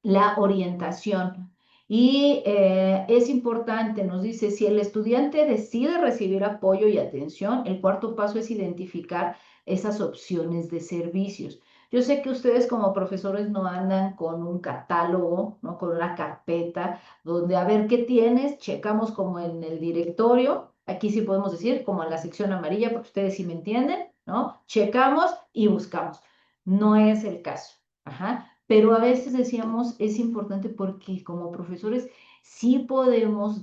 la orientación. Y es importante, nos dice, si el estudiante decide recibir apoyo y atención, el cuarto paso es identificar esas opciones de servicios. Yo sé que ustedes como profesores no andan con un catálogo, ¿no? Con una carpeta donde a ver qué tienes, checamos como en el directorio, aquí sí podemos decir como en la sección amarilla, porque ustedes sí me entienden, ¿no? Checamos y buscamos. No es el caso. Ajá. Pero a veces decíamos, es importante porque como profesores sí podemos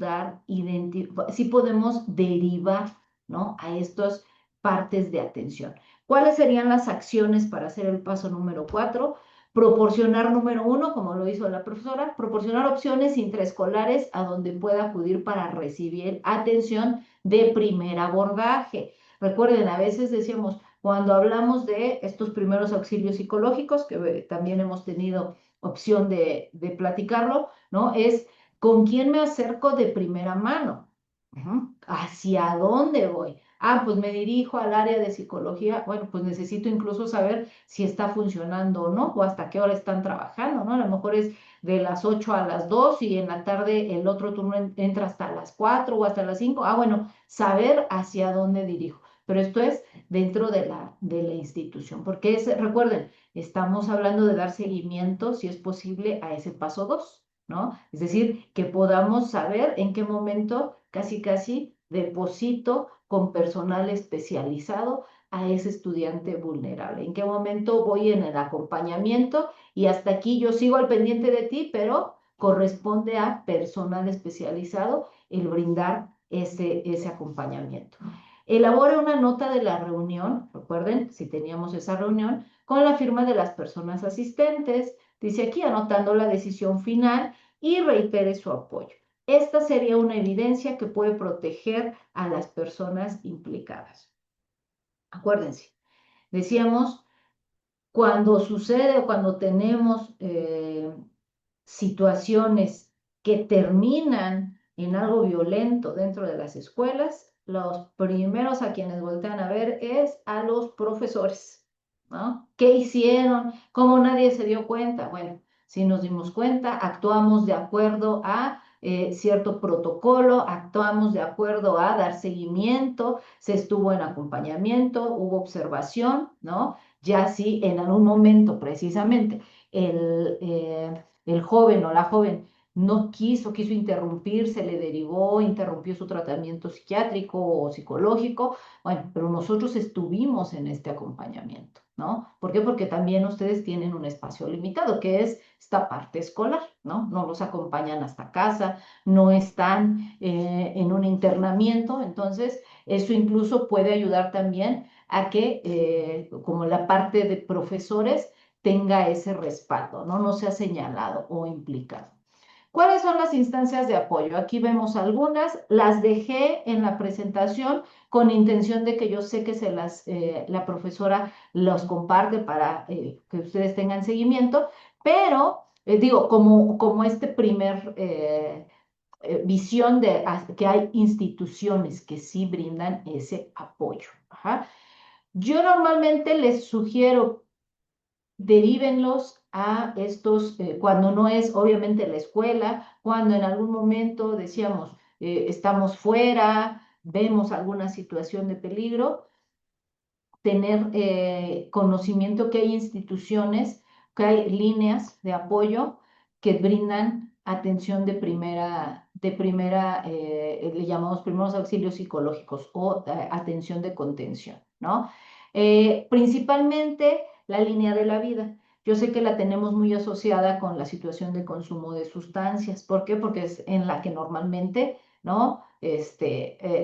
sí podemos derivar, ¿no? A estas partes de atención. ¿Cuáles serían las acciones para hacer el paso número 4? Proporcionar número 1, como lo hizo la profesora, proporcionar opciones intraescolares a donde pueda acudir para recibir atención de primer abordaje. Recuerden, a veces decíamos, cuando hablamos de estos primeros auxilios psicológicos, que también hemos tenido opción de platicarlo, ¿no? Es con quién me acerco de primera mano. ¿Hacia dónde voy? Ah, pues me dirijo al área de psicología. Bueno, pues necesito incluso saber si está funcionando o no, o hasta qué hora están trabajando, ¿no? A lo mejor es de las 8 a las 2 y en la tarde el otro turno entra hasta las 4 o hasta las 5. Ah, bueno, saber hacia dónde dirijo. Pero esto es dentro de la institución, porque recuerden, estamos hablando de dar seguimiento, si es posible, a ese paso 2. ¿no? Es decir, que podamos saber en qué momento casi deposito con personal especializado a ese estudiante vulnerable, en qué momento voy en el acompañamiento y hasta aquí yo sigo al pendiente de ti, pero corresponde a personal especializado el brindar ese acompañamiento. Elabore una nota de la reunión, recuerden, si teníamos esa reunión, con la firma de las personas asistentes, dice aquí, anotando la decisión final y reitere su apoyo. Esta sería una evidencia que puede proteger a las personas implicadas. Acuérdense, decíamos, cuando sucede o cuando tenemos situaciones que terminan en algo violento dentro de las escuelas, los primeros a quienes voltean a ver es a los profesores, ¿no? ¿Qué hicieron? ¿Cómo nadie se dio cuenta? Bueno, si nos dimos cuenta, actuamos de acuerdo a cierto protocolo, actuamos de acuerdo a dar seguimiento, se estuvo en acompañamiento, hubo observación, ¿no? Ya si en algún momento precisamente el joven o la joven no quiso interrumpir, se le derivó, interrumpió su tratamiento psiquiátrico o psicológico, bueno, pero nosotros estuvimos en este acompañamiento, ¿no? ¿Por qué? Porque también ustedes tienen un espacio limitado, que es esta parte escolar, ¿no? No los acompañan hasta casa, no están en un internamiento, entonces eso incluso puede ayudar también a que, como la parte de profesores, tenga ese respaldo, ¿no? No sea señalado o implicado. ¿Cuáles son las instancias de apoyo? Aquí vemos algunas, las dejé en la presentación con intención de que yo sé que la profesora los comparte para que ustedes tengan seguimiento, pero digo, como este primer visión de que hay instituciones que sí brindan ese apoyo. Ajá. Yo normalmente les sugiero derívenlos a estos, cuando no es obviamente la escuela, cuando en algún momento decíamos, estamos fuera, vemos alguna situación de peligro, tener conocimiento que hay instituciones, que hay líneas de apoyo que brindan atención le llamamos primeros auxilios psicológicos o atención de contención, ¿no? Principalmente la línea de la vida. Yo sé que la tenemos muy asociada con la situación de consumo de sustancias. ¿Por qué? Porque es en la que normalmente, ¿no?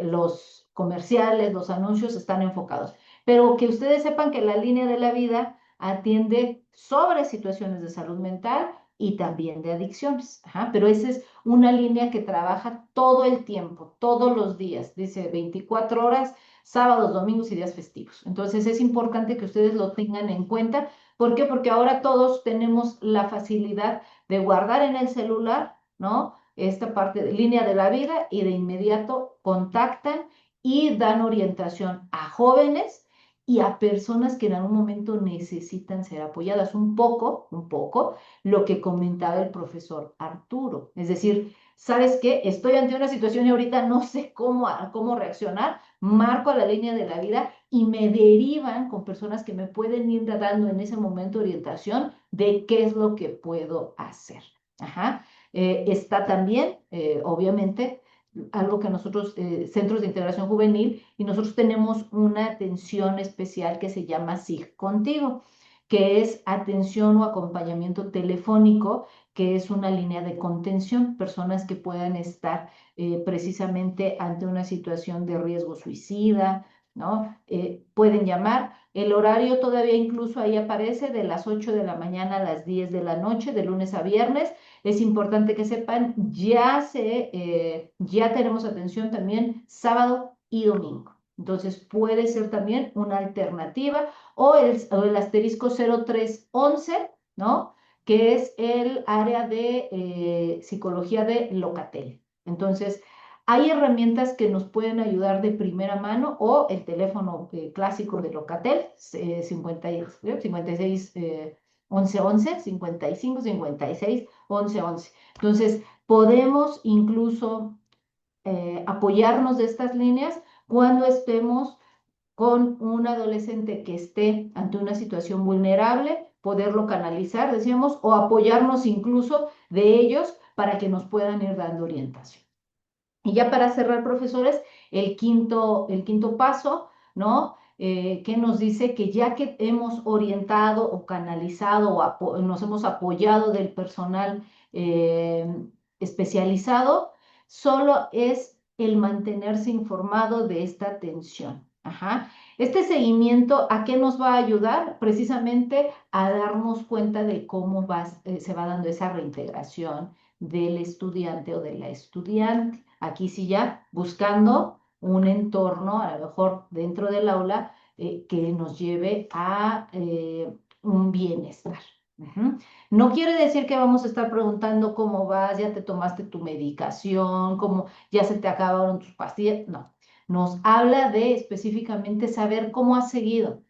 Los comerciales, los anuncios están enfocados. Pero que ustedes sepan que la línea de la vida atiende sobre situaciones de salud mental y también de adicciones. Ajá, pero esa es una línea que trabaja todo el tiempo, todos los días, dice 24 horas, sábados, domingos y días festivos. Entonces es importante que ustedes lo tengan en cuenta. ¿Por qué? Porque ahora todos tenemos la facilidad de guardar en el celular, ¿no? Esta parte de línea de la vida y de inmediato contactan y dan orientación a jóvenes y a personas que en algún momento necesitan ser apoyadas. Un poco lo que comentaba el profesor Arturo. Es decir, ¿sabes qué? Estoy ante una situación y ahorita no sé cómo reaccionar, marco a la línea de la vida y me derivan con personas que me pueden ir dando en ese momento orientación de qué es lo que puedo hacer. Ajá. Está también, obviamente, algo que nosotros, Centros de Integración Juvenil, y nosotros tenemos una atención especial que se llama SIG Contigo, que es atención o acompañamiento telefónico, que es una línea de contención, personas que puedan estar precisamente ante una situación de riesgo suicida, ¿no? Pueden llamar. El horario todavía incluso ahí aparece de las 8 de la mañana a las 10 de la noche, de lunes a viernes. Es importante que sepan, ya tenemos atención también sábado y domingo. Entonces puede ser también una alternativa o el asterisco 0311, ¿no? Que es el área de psicología de Locatel. Entonces, hay herramientas que nos pueden ayudar de primera mano o el teléfono clásico de Locatel, 56 11 11, 55 56 11 11. Entonces, podemos incluso apoyarnos de estas líneas cuando estemos con un adolescente que esté ante una situación vulnerable, poderlo canalizar, decíamos, o apoyarnos incluso de ellos para que nos puedan ir dando orientación. Y ya para cerrar, profesores, el quinto paso, ¿no? Que nos dice que ya que hemos orientado o canalizado o nos hemos apoyado del personal especializado, solo es el mantenerse informado de esta atención. Ajá. Este seguimiento, ¿a qué nos va a ayudar? Precisamente a darnos cuenta de cómo se va dando esa reintegración del estudiante o de la estudiante. Aquí sí ya buscando un entorno, a lo mejor dentro del aula, que nos lleve a un bienestar. No quiere decir que vamos a estar preguntando cómo vas, ya te tomaste tu medicación, cómo ya se te acabaron tus pastillas. No, nos habla de específicamente saber cómo has seguido,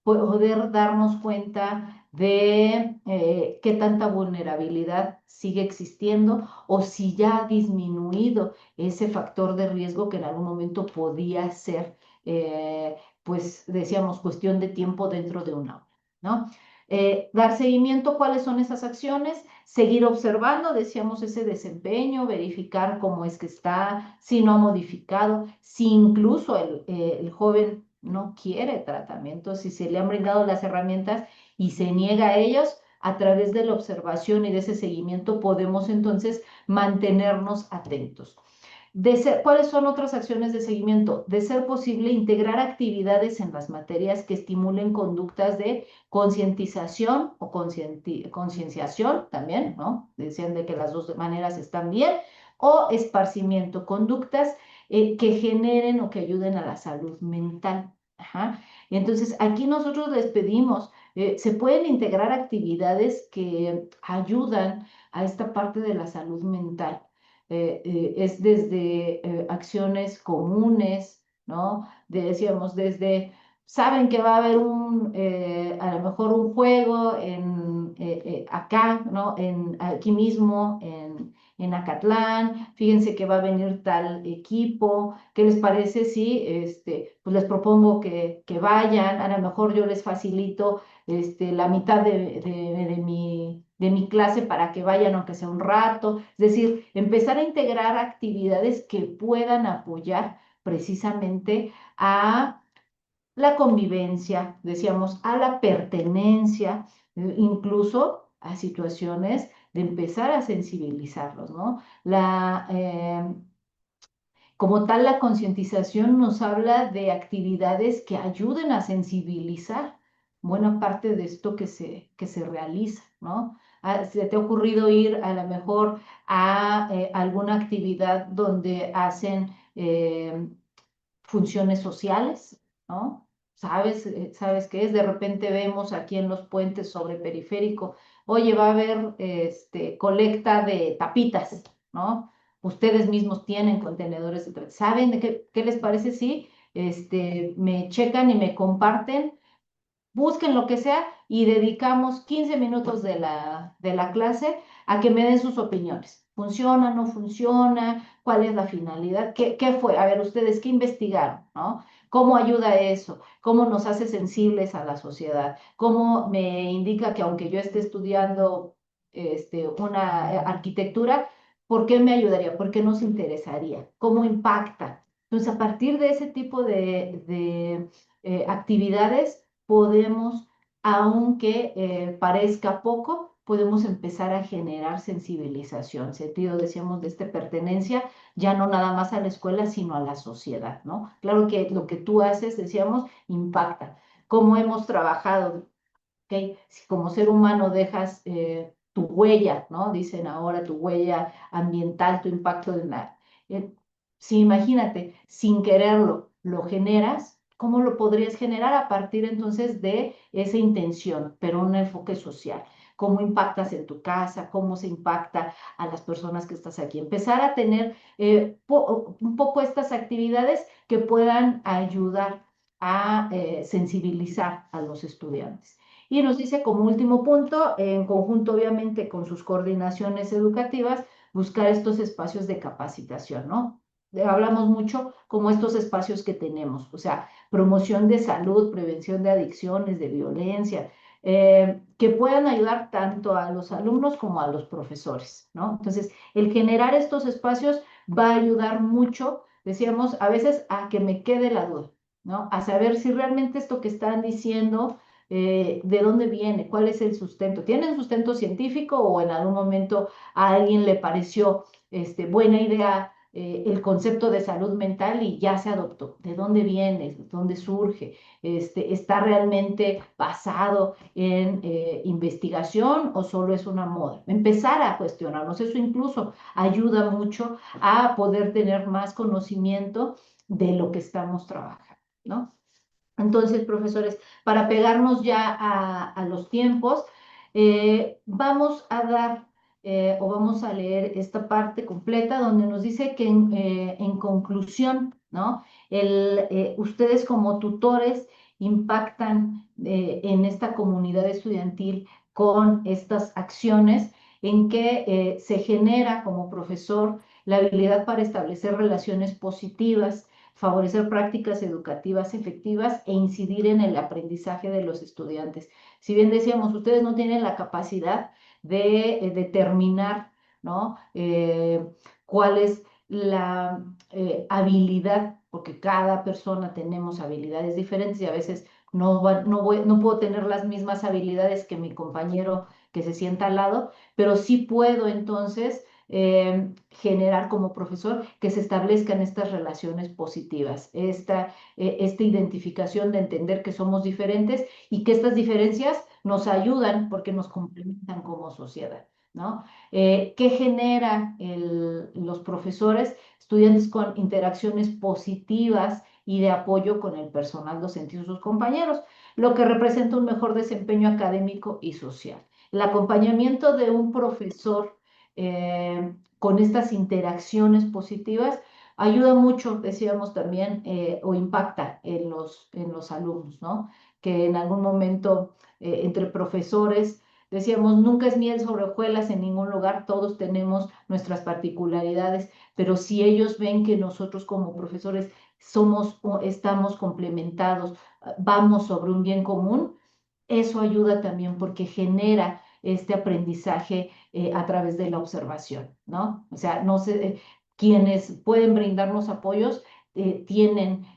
poder darnos cuenta de qué tanta vulnerabilidad sigue existiendo o si ya ha disminuido ese factor de riesgo que en algún momento podía ser, pues decíamos, cuestión de tiempo dentro de un aula, ¿no? Dar seguimiento, ¿cuáles son esas acciones? Seguir observando, decíamos, ese desempeño, verificar cómo es que está, si no ha modificado, si incluso el joven no quiere tratamiento, si se le han brindado las herramientas y se niega a ellos, a través de la observación y de ese seguimiento podemos entonces mantenernos atentos. ¿Cuáles son otras acciones de seguimiento? De ser posible, integrar actividades en las materias que estimulen conductas de concientización o concienciación también, ¿no? Decían de que las dos maneras están bien, o esparcimiento, conductas que generen o que ayuden a la salud mental. Ajá. Entonces, aquí nosotros les pedimos, se pueden integrar actividades que ayudan a esta parte de la salud mental. Es desde acciones comunes, ¿no? Decíamos, desde, saben que va a haber a lo mejor un juego acá, ¿no? Aquí mismo, en Acatlán, fíjense que va a venir tal equipo, ¿qué les parece si, pues les propongo que vayan, a lo mejor yo les facilito la mitad de mi clase para que vayan aunque sea un rato, es decir, empezar a integrar actividades que puedan apoyar precisamente a la convivencia, decíamos, a la pertenencia, incluso a situaciones de empezar a sensibilizarlos, ¿no? Como tal, la concientización nos habla de actividades que ayuden a sensibilizar buena parte de esto que se realiza, ¿no? ¿Se te ha ocurrido ir a lo mejor a alguna actividad donde hacen funciones sociales, ¿no? ¿Sabes qué es? De repente vemos aquí en los puentes sobre periférico, oye, va a haber colecta de tapitas, ¿no? Ustedes mismos tienen contenedores ¿Saben de qué les parece si me checan y me comparten? Busquen lo que sea y dedicamos 15 minutos de la clase a que me den sus opiniones. ¿Funciona, no funciona? ¿Cuál es la finalidad? ¿Qué fue? A ver, ustedes, ¿qué investigaron? ¿No? ¿Cómo ayuda eso? ¿Cómo nos hace sensibles a la sociedad? ¿Cómo me indica que aunque yo esté estudiando una arquitectura, ¿por qué me ayudaría? ¿Por qué nos interesaría? ¿Cómo impacta? Entonces, a partir de ese tipo de actividades, podemos, aunque parezca poco, podemos empezar a generar sensibilización, sentido, decíamos, de pertenencia, ya no nada más a la escuela, sino a la sociedad, ¿no? Claro que lo que tú haces, decíamos, impacta. Cómo hemos trabajado, ¿ok? Si como ser humano dejas tu huella, ¿no? Dicen ahora tu huella ambiental, tu impacto en la... si imagínate, sin quererlo, lo generas, ¿cómo lo podrías generar a partir entonces de esa intención, pero un enfoque social? ¿Cómo impactas en tu casa? ¿Cómo se impacta a las personas que estás aquí? Empezar a tener un poco estas actividades que puedan ayudar a sensibilizar a los estudiantes. Y nos dice como último punto, en conjunto obviamente con sus coordinaciones educativas, buscar estos espacios de capacitación, ¿no? Hablamos mucho como estos espacios que tenemos, o sea, promoción de salud, prevención de adicciones, de violencia, que puedan ayudar tanto a los alumnos como a los profesores, ¿no? Entonces, el generar estos espacios va a ayudar mucho, decíamos, a veces a que me quede la duda, ¿no? A saber si realmente esto que están diciendo, de dónde viene, cuál es el sustento. ¿Tienen sustento científico o en algún momento a alguien le pareció buena idea el concepto de salud mental y ya se adoptó? ¿De dónde viene? ¿De dónde surge? ¿Está realmente basado en investigación o solo es una moda? Empezar a cuestionarnos, eso incluso ayuda mucho a poder tener más conocimiento de lo que estamos trabajando, ¿no? Entonces, profesores, para pegarnos ya a los tiempos, vamos a dar o vamos a leer esta parte completa donde nos dice que en conclusión, ¿no? Ustedes como tutores impactan en esta comunidad estudiantil con estas acciones en que se genera como profesor la habilidad para establecer relaciones positivas, favorecer prácticas educativas efectivas e incidir en el aprendizaje de los estudiantes. Si bien decíamos, ustedes no tienen la capacidad de determinar, ¿no? Cuál es la habilidad, porque cada persona tenemos habilidades diferentes y a veces no puedo tener las mismas habilidades que mi compañero que se sienta al lado, pero sí puedo entonces generar como profesor que se establezcan estas relaciones positivas, esta identificación de entender que somos diferentes y que estas diferencias nos ayudan porque nos complementan como sociedad, ¿no? ¿Qué generan los profesores? Estudiantes con interacciones positivas y de apoyo con el personal docente y sus compañeros, lo que representa un mejor desempeño académico y social. El acompañamiento de un profesor con estas interacciones positivas ayuda mucho, decíamos también, o impacta en los alumnos, ¿no? Que en algún momento entre profesores decíamos, nunca es miel sobre hojuelas en ningún lugar, todos tenemos nuestras particularidades, pero si ellos ven que nosotros como profesores somos o estamos complementados, vamos sobre un bien común, eso ayuda también porque genera este aprendizaje a través de la observación, ¿no? O sea, no sé, quienes pueden brindarnos apoyos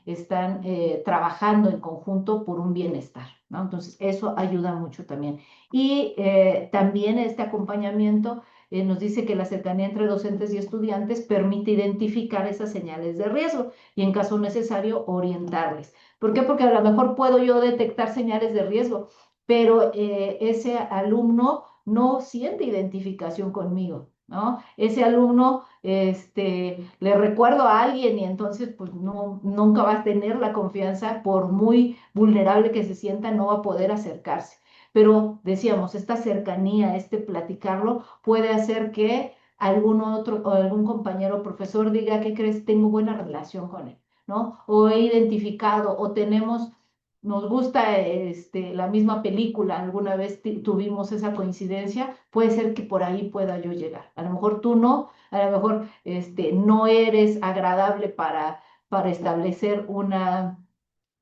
están trabajando en conjunto por un bienestar, ¿no? Entonces, eso ayuda mucho también. Y también este acompañamiento nos dice que la cercanía entre docentes y estudiantes permite identificar esas señales de riesgo y en caso necesario orientarles. ¿Por qué? Porque a lo mejor puedo yo detectar señales de riesgo, pero ese alumno no siente identificación conmigo, ¿no? Ese alumno, le recuerdo a alguien y entonces pues no, nunca va a tener la confianza, por muy vulnerable que se sienta, no va a poder acercarse. Pero decíamos, esta cercanía, platicarlo, puede hacer que algún otro o algún compañero profesor diga, ¿qué crees? Tengo buena relación con él, ¿no? O he identificado, o nos gusta la misma película, alguna vez tuvimos esa coincidencia, puede ser que por ahí pueda yo llegar. A lo mejor tú no, a lo mejor no eres agradable para establecer una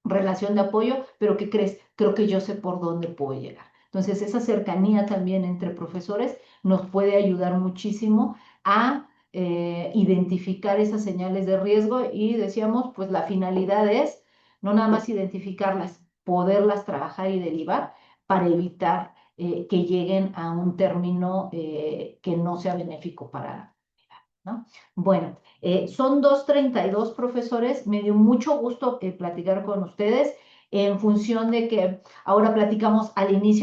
relación de apoyo, pero ¿qué crees? Creo que yo sé por dónde puedo llegar. Entonces, esa cercanía también entre profesores nos puede ayudar muchísimo a identificar esas señales de riesgo y decíamos, pues la finalidad es no nada más identificarlas, poderlas trabajar y derivar para evitar que lleguen a un término que no sea benéfico para la comunidad, ¿no? Bueno, son 2:32, profesores. Me dio mucho gusto platicar con ustedes en función de que ahora platicamos al inicio